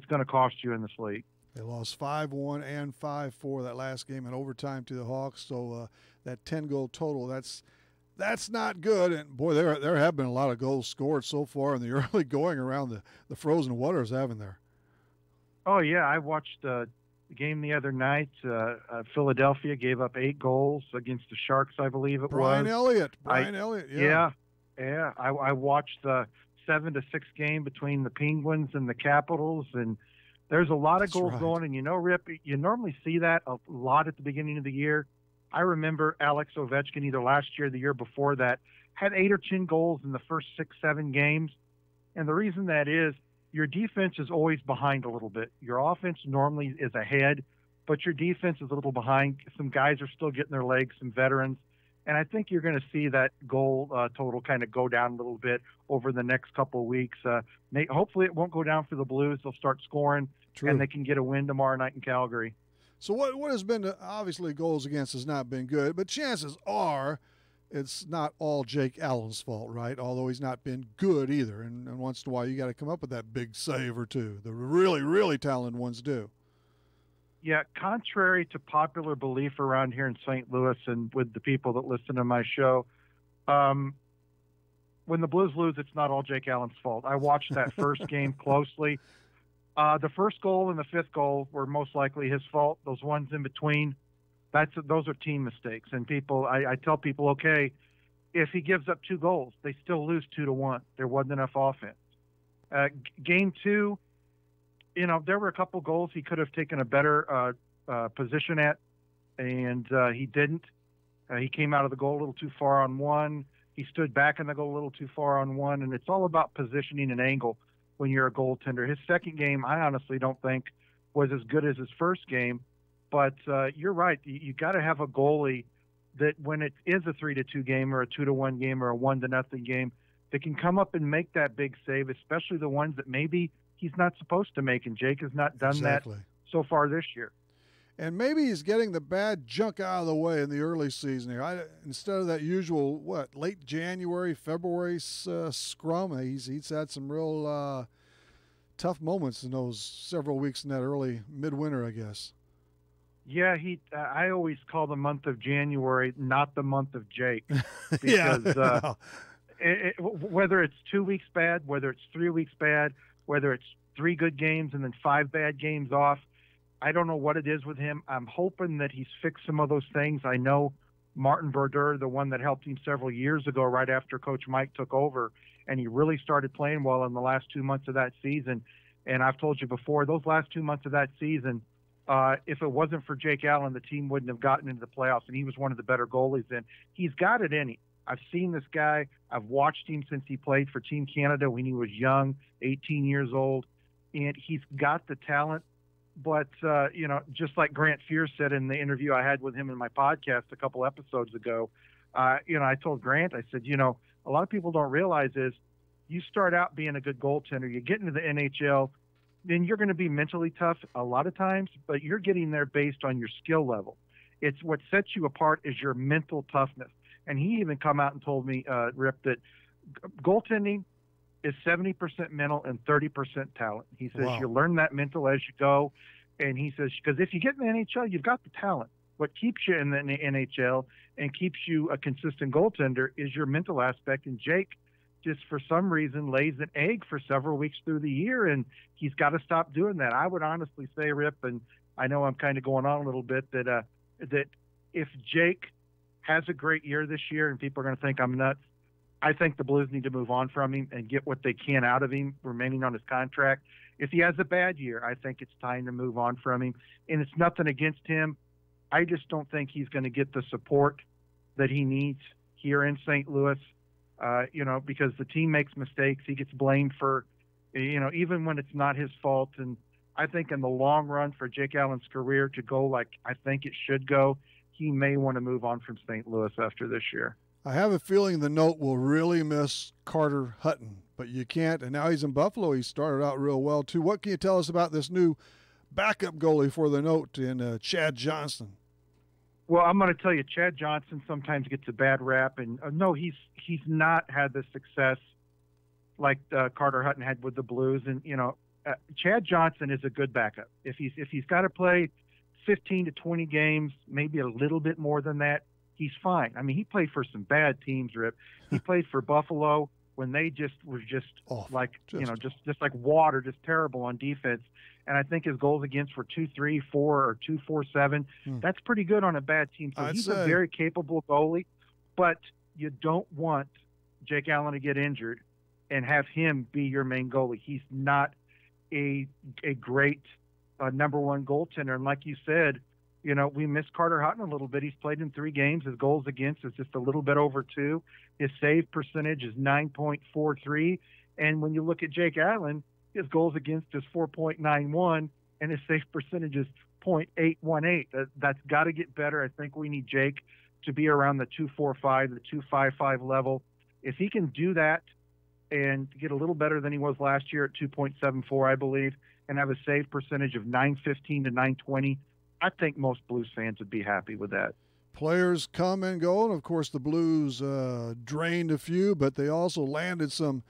going to cost you in this league. They lost 5-1 and 5-4 that last game in overtime to the Hawks. So that 10-goal total, that's not good. And, boy, there have been a lot of goals scored so far in the early going around the frozen waters, haven't there? Oh, yeah. I watched the game the other night. Philadelphia gave up 8 goals against the Sharks, I believe it Brian was. Brian Elliott, yeah. Yeah. I watched the 7-6 game between the Penguins and the Capitals, and there's a lot of goals going. And, Rip, you normally see that a lot at the beginning of the year. I remember Alex Ovechkin, either last year or the year before that, had 8 or 10 goals in the first 6-7 games. And the reason that is, your defense is always behind a little bit. Your offense normally is ahead, but your defense is a little behind. Some guys are still getting their legs, some veterans. And I think you're going to see that goal total kind of go down a little bit over the next couple of weeks. Hopefully it won't go down for the Blues. They'll start scoring, and they can get a win tomorrow night in Calgary. So what has been obviously goals against has not been good, but chances are it's not all Jake Allen's fault, right? Although he's not been good either, and once in a while you got to come up with that big save or two. The really, really talented ones do. Yeah, contrary to popular belief around here in St. Louis and with the people that listen to my show, when the Blues lose, it's not all Jake Allen's fault. I watched that first game closely. The first goal and the fifth goal were most likely his fault. Those ones in between, those are team mistakes. And I tell people, okay, if he gives up 2 goals, they still lose 2-1. There wasn't enough offense. Game 2, there were a couple goals he could have taken a better position at, and he didn't. He came out of the goal a little too far on one. He stood back in the goal a little too far on one, and it's all about positioning and angle when you're a goaltender. His second game, I honestly don't think was as good as his first game, but you're right. You got to have a goalie that when it is a 3-2 game or a 2-1 game or a 1-0 game, that can come up and make that big save, especially the ones that maybe he's not supposed to make, and Jake has not done that so far this year. And maybe he's getting the bad junk out of the way in the early season here. Instead of that usual, late January, February scrum, he's had some real tough moments in those several weeks in that early midwinter, I guess. Yeah, I always call the month of January not the month of Jake. Because whether it's 2 weeks bad, whether it's 3 weeks bad, whether it's 3 good games and then 5 bad games off, I don't know what it is with him. I'm hoping that he's fixed some of those things. I know Martin Brodeur, the one that helped him several years ago right after Coach Mike took over, and he really started playing well in the last 2 months of that season. And I've told you before, those last 2 months of that season, if it wasn't for Jake Allen, the team wouldn't have gotten into the playoffs, and he was one of the better goalies then. He's got it in him. I've seen this guy. I've watched him since he played for Team Canada when he was young, 18 years old, and he's got the talent. But, just like Grant Fierce said in the interview I had with him in my podcast a couple episodes ago, I told Grant, I said, a lot of people don't realize is you start out being a good goaltender, you get into the NHL, then you're going to be mentally tough a lot of times, but you're getting there based on your skill level. It's what sets you apart is your mental toughness. And he even come out and told me, Rip, that goaltending is 70% mental and 30% talent. He says you learn that mental as you go. And he says, because if you get in the NHL, you've got the talent. What keeps you in the NHL and keeps you a consistent goaltender is your mental aspect. And Jake just for some reason lays an egg for several weeks through the year, and he's got to stop doing that. I would honestly say, Rip, and I know I'm kind of going on a little bit, that if Jake has a great year this year and people are going to think I'm nuts, I think the Blues need to move on from him and get what they can out of him remaining on his contract. If he has a bad year, I think it's time to move on from him. And it's nothing against him. I just don't think he's going to get the support that he needs here in St. Louis, because the team makes mistakes. He gets blamed for, even when it's not his fault. And I think in the long run for Jake Allen's career to go like I think it should go, he may want to move on from St. Louis after this year. I have a feeling the Note will really miss Carter Hutton, but you can't. And now he's in Buffalo. He started out real well, too. What can you tell us about this new backup goalie for the Note in Chad Johnson? Well, I'm going to tell you, Chad Johnson sometimes gets a bad rap. And no, he's not had the success like Carter Hutton had with the Blues. And, Chad Johnson is a good backup. If he's got to play 15 to 20 games, maybe a little bit more than that, he's fine. I mean, he played for some bad teams, Rip. He played for Buffalo when they were like water, just terrible on defense. And I think his goals against were 2.34 or 2.47. That's pretty good on a bad team. So he's a very capable goalie, but you don't want Jake Allen to get injured and have him be your main goalie. He's not a great number one goaltender. And like you said, we miss Carter Hutton a little bit. He's played in 3 games. His goals against is just a little bit over 2. His save percentage is 9.43. And when you look at Jake Allen, his goals against is 4.91, and his save percentage is 0.818. That's got to get better. I think we need Jake to be around the 2.45, the 2.55 level. If he can do that and get a little better than he was last year at 2.74, I believe, and have a save percentage of 915 to 920, I think most Blues fans would be happy with that. Players come and go, and of course the Blues drained a few, but they also landed some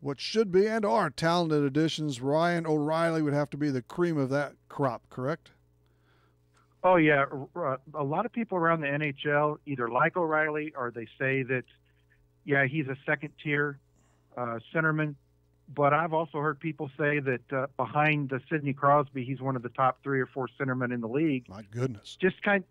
what should be and are talented additions. Ryan O'Reilly would have to be the cream of that crop, correct? Oh, yeah. A lot of people around the NHL either like O'Reilly or they say that, yeah, he's a second-tier centerman. But I've also heard people say that behind Sidney Crosby, he's one of the top 3 or 4 centermen in the league. My goodness. Just kind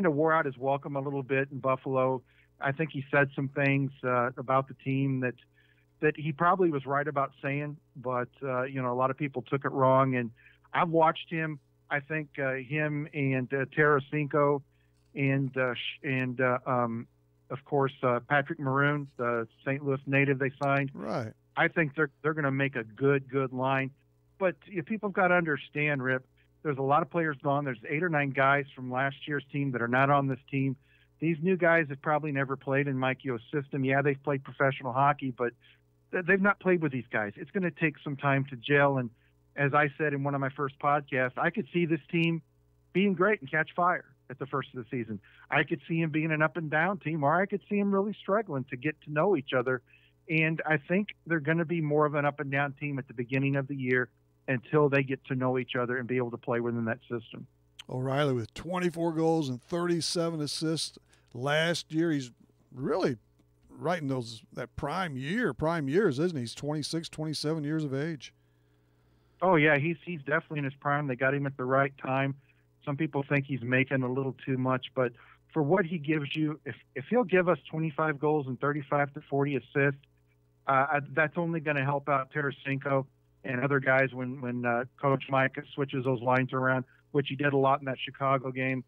of wore out his welcome a little bit in Buffalo. I think he said some things about the team that he probably was right about saying, but a lot of people took it wrong. And I've watched him. I think him and Tarasenko and of course Patrick Maroon, the St. Louis native they signed. Right. I think they're going to make a good line. But people have got to understand, Rip, there's a lot of players gone. There's 8 or 9 guys from last year's team that are not on this team. These new guys have probably never played in Mike Yo's system. Yeah, they've played professional hockey, but they've not played with these guys. It's going to take some time to gel. And as I said in one of my first podcasts, I could see this team being great and catch fire at the first of the season. I could see him being an up and down team, or I could see him really struggling to get to know each other. And I think they're going to be more of an up and down team at the beginning of the year until they get to know each other and be able to play within that system. O'Reilly with 24 goals and 37 assists last year. He's really right in that prime years, isn't he? He's 26, 27 years of age. Oh, yeah, he's definitely in his prime. They got him at the right time. Some people think he's making a little too much, but for what he gives you, if he'll give us 25 goals and 35 to 40 assists, that's only going to help out Tarasenko and other guys when Coach Mike switches those lines around, which he did a lot in that Chicago game.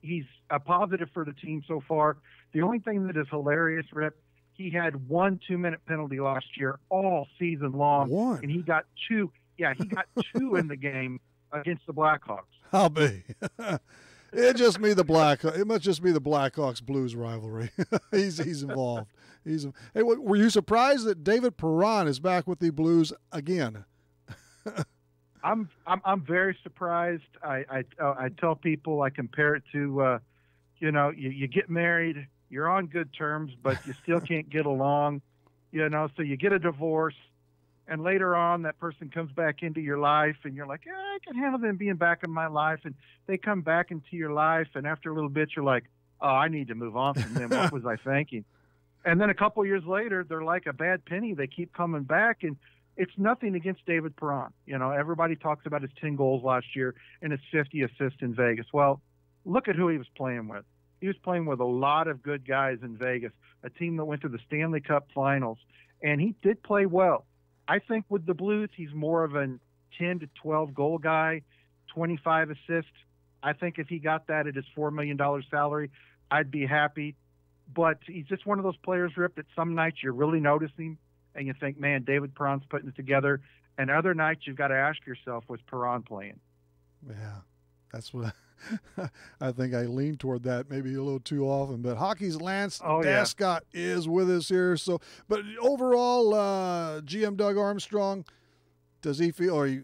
He's a positive for the team so far. The only thing that is hilarious, Rip, he had 1 2-minute penalty last year all season long. One. And he got 2. Yeah, he got 2 in the game against the Blackhawks. I'll be. It must just be the Blackhawks Blues rivalry. He's involved. Hey, were you surprised that David Perron is back with the Blues again? I'm very surprised. I tell people, I compare it to, you get married, you're on good terms, but you still can't get along, so you get a divorce, and later on that person comes back into your life, and you're like, I can handle them being back in my life, and they come back into your life, and after a little bit, you're like, oh, I need to move on from them. What was I thinking? And then a couple years later, they're like a bad penny. They keep coming back, and it's nothing against David Perron. Everybody talks about his 10 goals last year and his 50 assists in Vegas. Well, look at who he was playing with. He was playing with a lot of good guys in Vegas, a team that went to the Stanley Cup Finals, and he did play well. I think with the Blues, he's more of a 10 to 12 goal guy, 25 assists. I think if he got that at his $4 million salary, I'd be happy. But he's just one of those players, Rip, that some nights you really notice him and you think, man, David Perron's putting it together. And other nights you've got to ask yourself, was Perron playing? Yeah, that's what I think I lean toward that maybe a little too often. But hockey's Lance Dascott is with us here. So, but overall, GM Doug Armstrong, does he feel, or he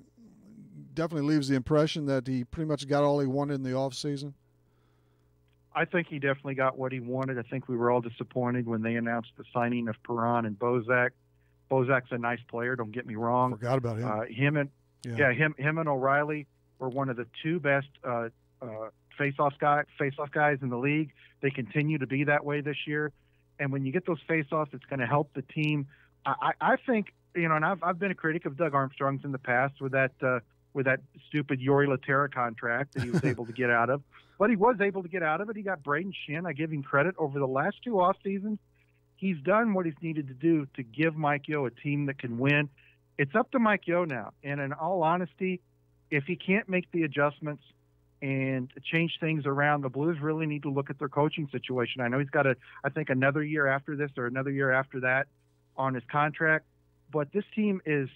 definitely leaves the impression that he pretty much got all he wanted in the offseason? I think he definitely got what he wanted. I think we were all disappointed when they announced the signing of Perron and Bozak. Bozak's a nice player, don't get me wrong. Forgot about him. Him and O'Reilly were one of the 2 best face-off guys in the league. They continue to be that way this year. And when you get those face-offs, it's going to help the team. I think, and I've been a critic of Doug Armstrong's in the past with that stupid Yori Laterra contract that he was able to get out of. But he was able to get out of it. He got Braden Shin. I give him credit. Over the last 2 off seasons, he's done what he's needed to do to give Mike Yeo a team that can win. It's up to Mike Yeo now. And in all honesty, if he can't make the adjustments and change things around, the Blues really need to look at their coaching situation. I know he's got I think another year after this or another year after that on his contract. But this team is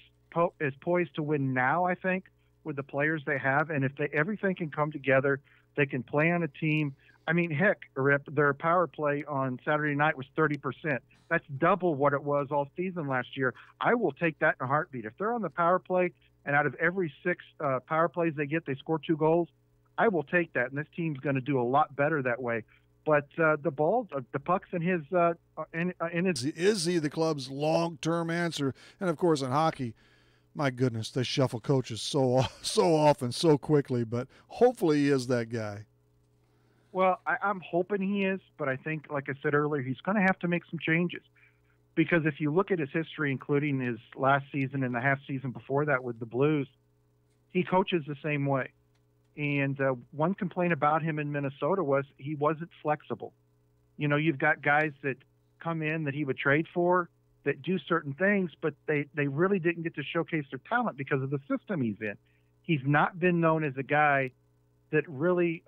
poised to win now, I think, with the players they have. And if everything can come together, they can play on a team. I mean, heck, Rip, their power play on Saturday night was 30%. That's double what it was all season last year. I will take that in a heartbeat. If they're on the power play and out of every 6 power plays they get, they score 2 goals, I will take that, and this team's going to do a lot better that way. But the puck's in his in his. Is he the club's long-term answer? And of course, in hockey, my goodness, they shuffle coaches so often, so quickly. But hopefully, he is that guy. Well, I'm hoping he is, but I think, like I said earlier, he's going to have to make some changes. Because if you look at his history, including his last season and the half season before that with the Blues, he coaches the same way. And one complaint about him in Minnesota was he wasn't flexible. You know, you've got guys that come in that he would trade for that do certain things, but they really didn't get to showcase their talent because of the system he's in. He's not been known as a guy that really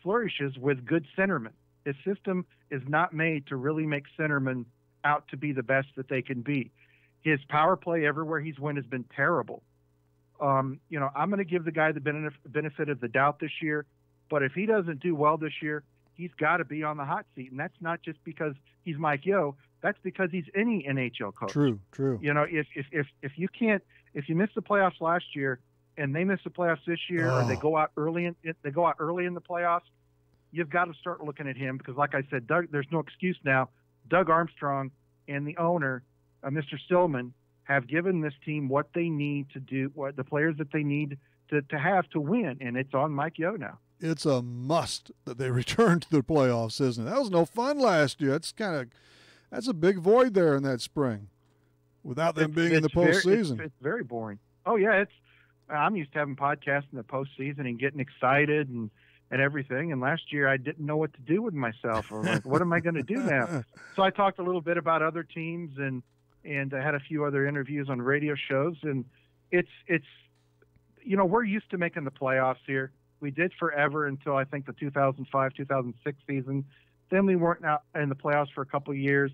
flourishes with good centermen. His system is not made to really make centermen out to be the best that they can be. His power play everywhere he's went has been terrible. You know, I'm going to give the guy the benefit of the doubt this year, but if he doesn't do well this year, he's got to be on the hot seat. And that's not just because he's Mike Yeo. That's because he's any NHL coach. True. You know, if you miss the playoffs last year and they miss the playoffs this year, or they go out early in the playoffs, you've got to start looking at him because, like I said, Doug, there's no excuse now. Doug Armstrong and the owner, Mr. Stillman, have given this team what they need to do, what the players that they need to have to win, and it's on Mike Yeo now. It's a must that they return to the playoffs, isn't it? That was no fun last year. That's a big void there in that spring without them being in the postseason. It's very boring. Oh, yeah. I'm used to having podcasts in the postseason and getting excited and everything. And last year I didn't know what to do with myself. Or like, what am I going to do now? So I talked a little bit about other teams and I had a few other interviews on radio shows. And it's you know, we're used to making the playoffs here. We did forever until I think the 2005-2006 season. Then we weren't out in the playoffs for a couple of years.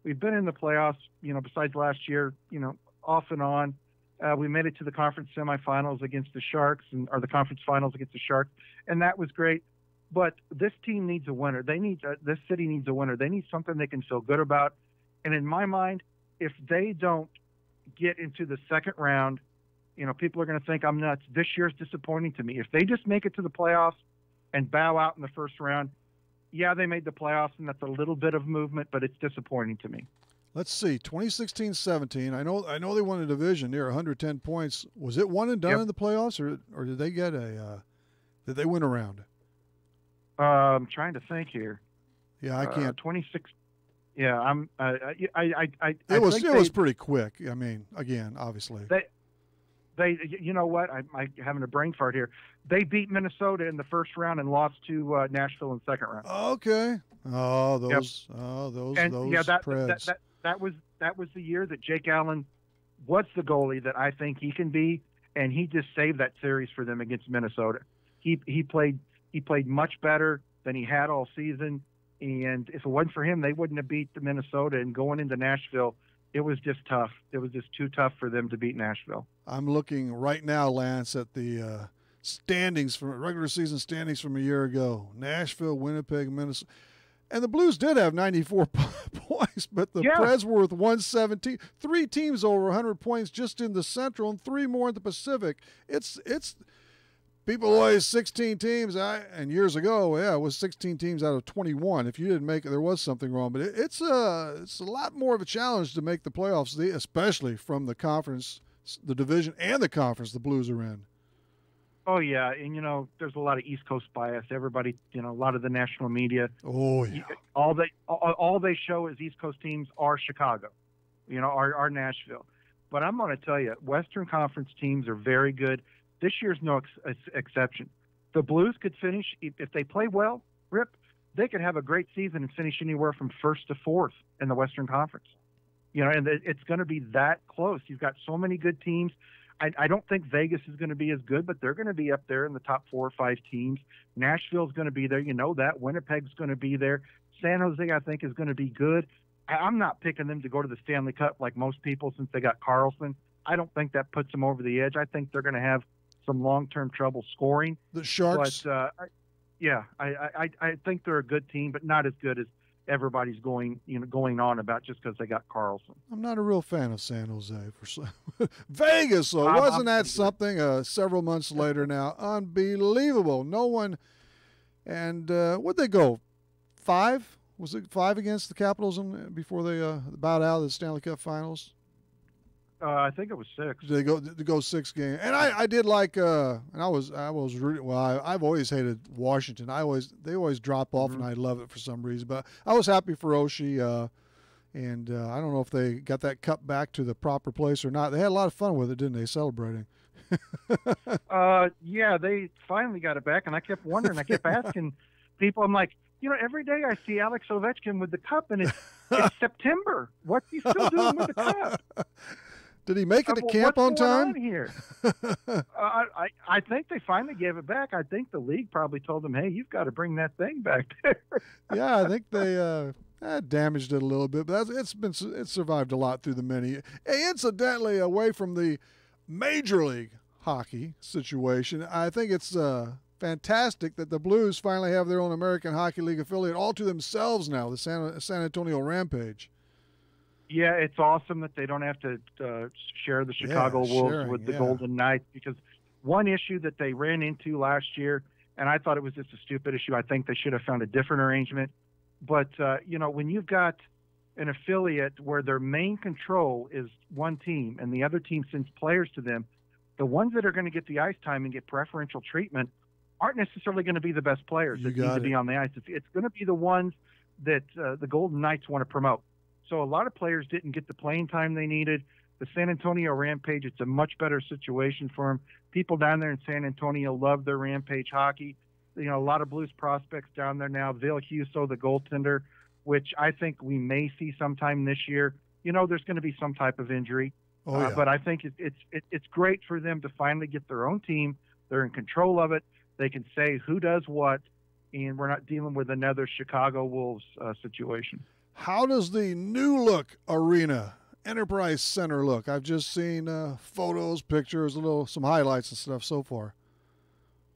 We've been in the playoffs, you know, besides last year, you know, off and on. We made it to the conference semifinals against the Sharks, or the conference finals against the Sharks, and that was great. But this team needs a winner. This city needs a winner. They need something they can feel good about. And in my mind, if they don't get into the second round, you know, people are going to think I'm nuts. This year's disappointing to me. If they just make it to the playoffs and bow out in the first round, yeah, they made the playoffs, and that's a little bit of movement, but it's disappointing to me. Let's see, 2016-17. I know they won a division near 110 points. Was it one and done in the playoffs, or did they get did they win a round? I'm trying to think here. Yeah, I can't. 26. Yeah, It was pretty quick. I mean, again, obviously. They you know what? I'm having a brain fart here. They beat Minnesota in the first round and lost to Nashville in the second round. Okay. Those Preds. That was the year that Jake Allen was the goalie that I think he can be, and he just saved that series for them against Minnesota. He played much better than he had all season, and if it wasn't for him, they wouldn't have beat the Minnesota. And going into Nashville, it was just tough. It was just too tough for them to beat Nashville. I'm looking right now, Lance, at the standings from regular season standings from a year ago. Nashville, Winnipeg, Minnesota. And the Blues did have 94 points, but the Preds were with 117. 3 teams over 100 points just in the Central and 3 more in the Pacific. It's people always 16 teams. And years ago, it was 16 teams out of 21. If you didn't make it, there was something wrong. But it's a lot more of a challenge to make the playoffs, especially from the conference, the division, and the conference the Blues are in. Oh, yeah, and, you know, there's a lot of East Coast bias. Everybody, you know, a lot of the national media. Oh, yeah. All they show as East Coast teams are Chicago, you know, are Nashville. But I'm going to tell you, Western Conference teams are very good. This year's no exception. The Blues could finish, if they play well, they could have a great season and finish anywhere from 1st to 4th in the Western Conference. You know, and it's going to be that close. You've got so many good teams. I don't think Vegas is going to be as good, but they're going to be up there in the top 4 or 5 teams. Nashville's going to be there. You know that. Winnipeg's going to be there. San Jose, I think, is going to be good. I'm not picking them to go to the Stanley Cup like most people since they got Carlson. I don't think that puts them over the edge. I think they're going to have some long-term trouble scoring. The Sharks? But, I think they're a good team, but not as good everybody's going on about just because they got Carlson. I'm not a real fan of San Jose. Vegas, though, wasn't that something? Several months later now, unbelievable. No one. And what'd they go? 5? Was it 5 against the Capitals before they bowed out of the Stanley Cup Finals? I think it was 6. They go 6 games, and I did like, and I was rooting. Well, I've always hated Washington. They always drop off, and I love it for some reason. But I was happy for Oshie, and I don't know if they got that cup back to the proper place or not. They had a lot of fun with it, didn't they? Celebrating. Yeah, they finally got it back, and I kept wondering. I kept asking people. I'm like, every day I see Alex Ovechkin with the cup, and it's September. What's he still doing with the cup? Did he make it to camp on time? What's going on here? I think they finally gave it back. I think the league probably told them, hey, you've got to bring that thing back there. Yeah, I think they damaged it a little bit, but it's survived a lot through the many. Hey, incidentally, away from the Major League Hockey situation, I think it's fantastic that the Blues finally have their own American Hockey League affiliate all to themselves now, the San Antonio Rampage. Yeah, it's awesome that they don't have to share the Chicago Wolves with the Golden Knights, because one issue that they ran into last year, and I thought it was just a stupid issue. I think they should have found a different arrangement. But, when you've got an affiliate where their main control is one team and the other team sends players to them, the ones that are going to get the ice time and get preferential treatment aren't necessarily going to be the best players that need to be on the ice. It's going to be the ones that the Golden Knights want to promote. So a lot of players didn't get the playing time they needed. The San Antonio Rampage, it's a much better situation for them. People down there in San Antonio love their Rampage hockey. A lot of Blues prospects down there now. Wcxo, the goaltender, which I think we may see sometime this year. There's going to be some type of injury. But I think it's great for them to finally get their own team. They're in control of it. They can say who does what, and we're not dealing with another Chicago Wolves situation. How does the new look arena, Enterprise Center look? I've just seen photos, pictures, some highlights and stuff so far.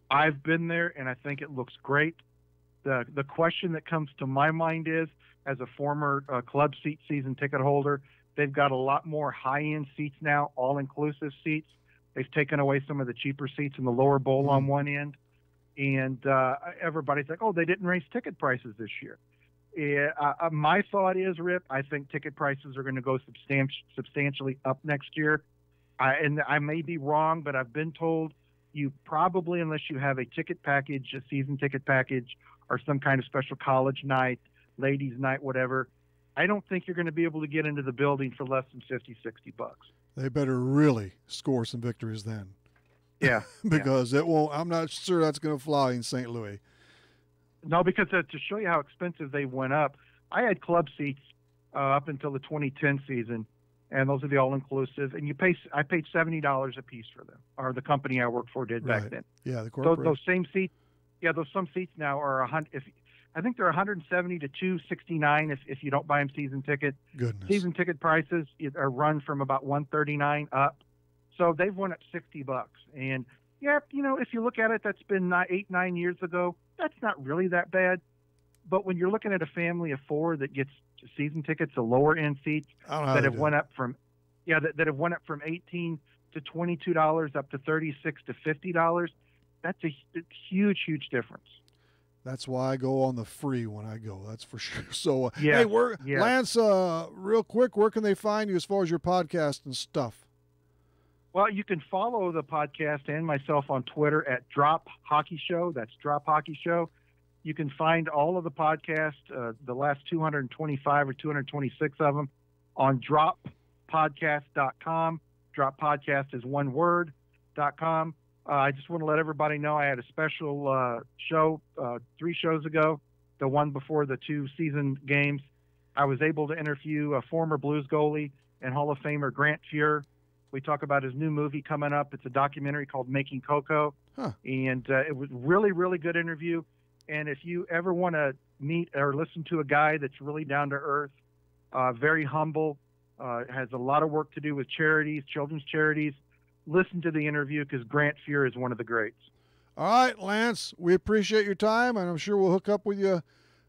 I've been there, and I think it looks great. The question that comes to my mind is, as a former club seat season ticket holder, they've got a lot more high-end seats now, all-inclusive seats. They've taken away some of the cheaper seats in the lower bowl on one end. And everybody's like, oh, they didn't raise ticket prices this year. My thought is, Rip, I think ticket prices are going to go substantially up next year. And I may be wrong, but I've been told you probably, unless you have a ticket package, a season ticket package, or some kind of special college night, ladies night, whatever, I don't think you're going to be able to get into the building for less than $50, $60. They better really score some victories then. Yeah. Because it won't. I'm not sure that's going to fly in St. Louis. No, because to show you how expensive they went up, I had club seats up until the 2010 season, and those are the all-inclusive. And I paid $70 a piece for them, or the company I worked for did back then. Yeah, the corporate. Those same seats. Yeah, some seats now are I think they're $170 to $269 if you don't buy them season ticket. Goodness. Season ticket prices are run from about $139 up, so they've went up $60. And yeah, if you look at it, that's been 8-9 years ago. That's not really that bad. But when you're looking at a family of 4 that gets season tickets, the lower end seats that have went up from that have went up from $18 to $22 up to $36 to $50, that's a huge difference. That's why I go on the free when I go. That's for sure. So, yeah, hey, Lance, real quick, where can they find you as far as your podcast and stuff? Well, you can follow the podcast and myself on Twitter at Drop Hockey Show. That's Drop Hockey Show. You can find all of the podcasts, the last 225 or 226 of them, on droppodcast.com. Drop Podcast is one word, .com. I just want to let everybody know I had a special show 3 shows ago, the one before the 2 season games. I was able to interview a former Blues goalie and Hall of Famer Grant Fuhr. We talk about his new movie coming up. It's a documentary called Making Coco. And it was really, really good interview. And if you ever want to meet or listen to a guy that's really down to earth, very humble, has a lot of work to do with charities, children's charities, listen to the interview because Grant Fuhr is one of the greats. All right, Lance, we appreciate your time, and I'm sure we'll hook up with you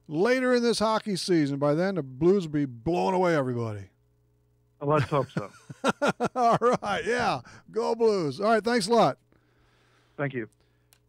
later in this hockey season. By then, the Blues will be blowing away everybody. Let's hope so. All right, yeah. Go Blues. All right, thanks a lot. Thank you.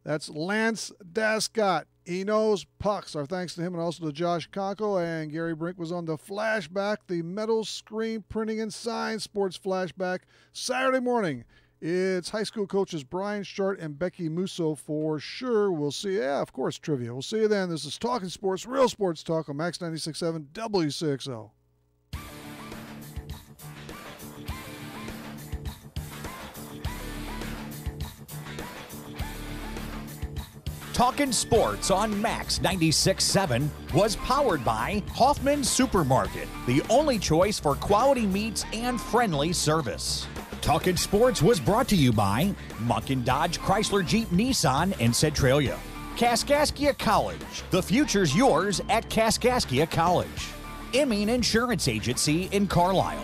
That's Lance Dascott. He knows pucks. Our thanks to him and also to Josh Conkle. And Gary Brink was on the Flashback, the metal screen printing and sign sports flashback. Saturday morning, it's high school coaches Brian Short and Becky Musso for sure. We'll see. Yeah, of course, trivia. We'll see you then. This is Talking Sports, real sports talk on Max 96.7 Wcxo. Talkin' Sports on Max 96.7 was powered by Hoffman Supermarket, the only choice for quality meats and friendly service. Talkin' Sports was brought to you by Munkin Dodge Chrysler Jeep Nissan in Centralia. Kaskaskia College, the future's yours at Kaskaskia College. Imming Insurance Agency in Carlisle.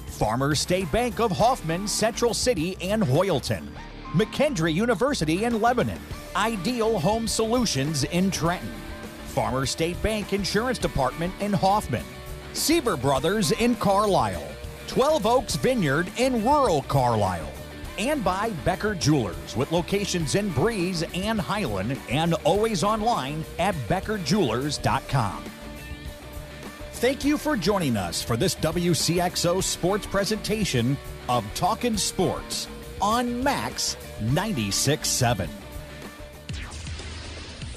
Farmers State Bank of Hoffman, Central City and Hoyleton. McKendree University in Lebanon. Ideal Home Solutions in Trenton. Farmers State Bank Insurance Department in Hoffman. Sieber Brothers in Carlisle. 12 Oaks Vineyard in rural Carlisle. And by Becker Jewelers with locations in Breeze and Highland and always online at beckerjewelers.com. Thank you for joining us for this WCXO sports presentation of Talkin' Sports on Max 96.7.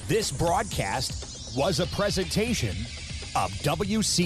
This broadcast was a presentation of WC.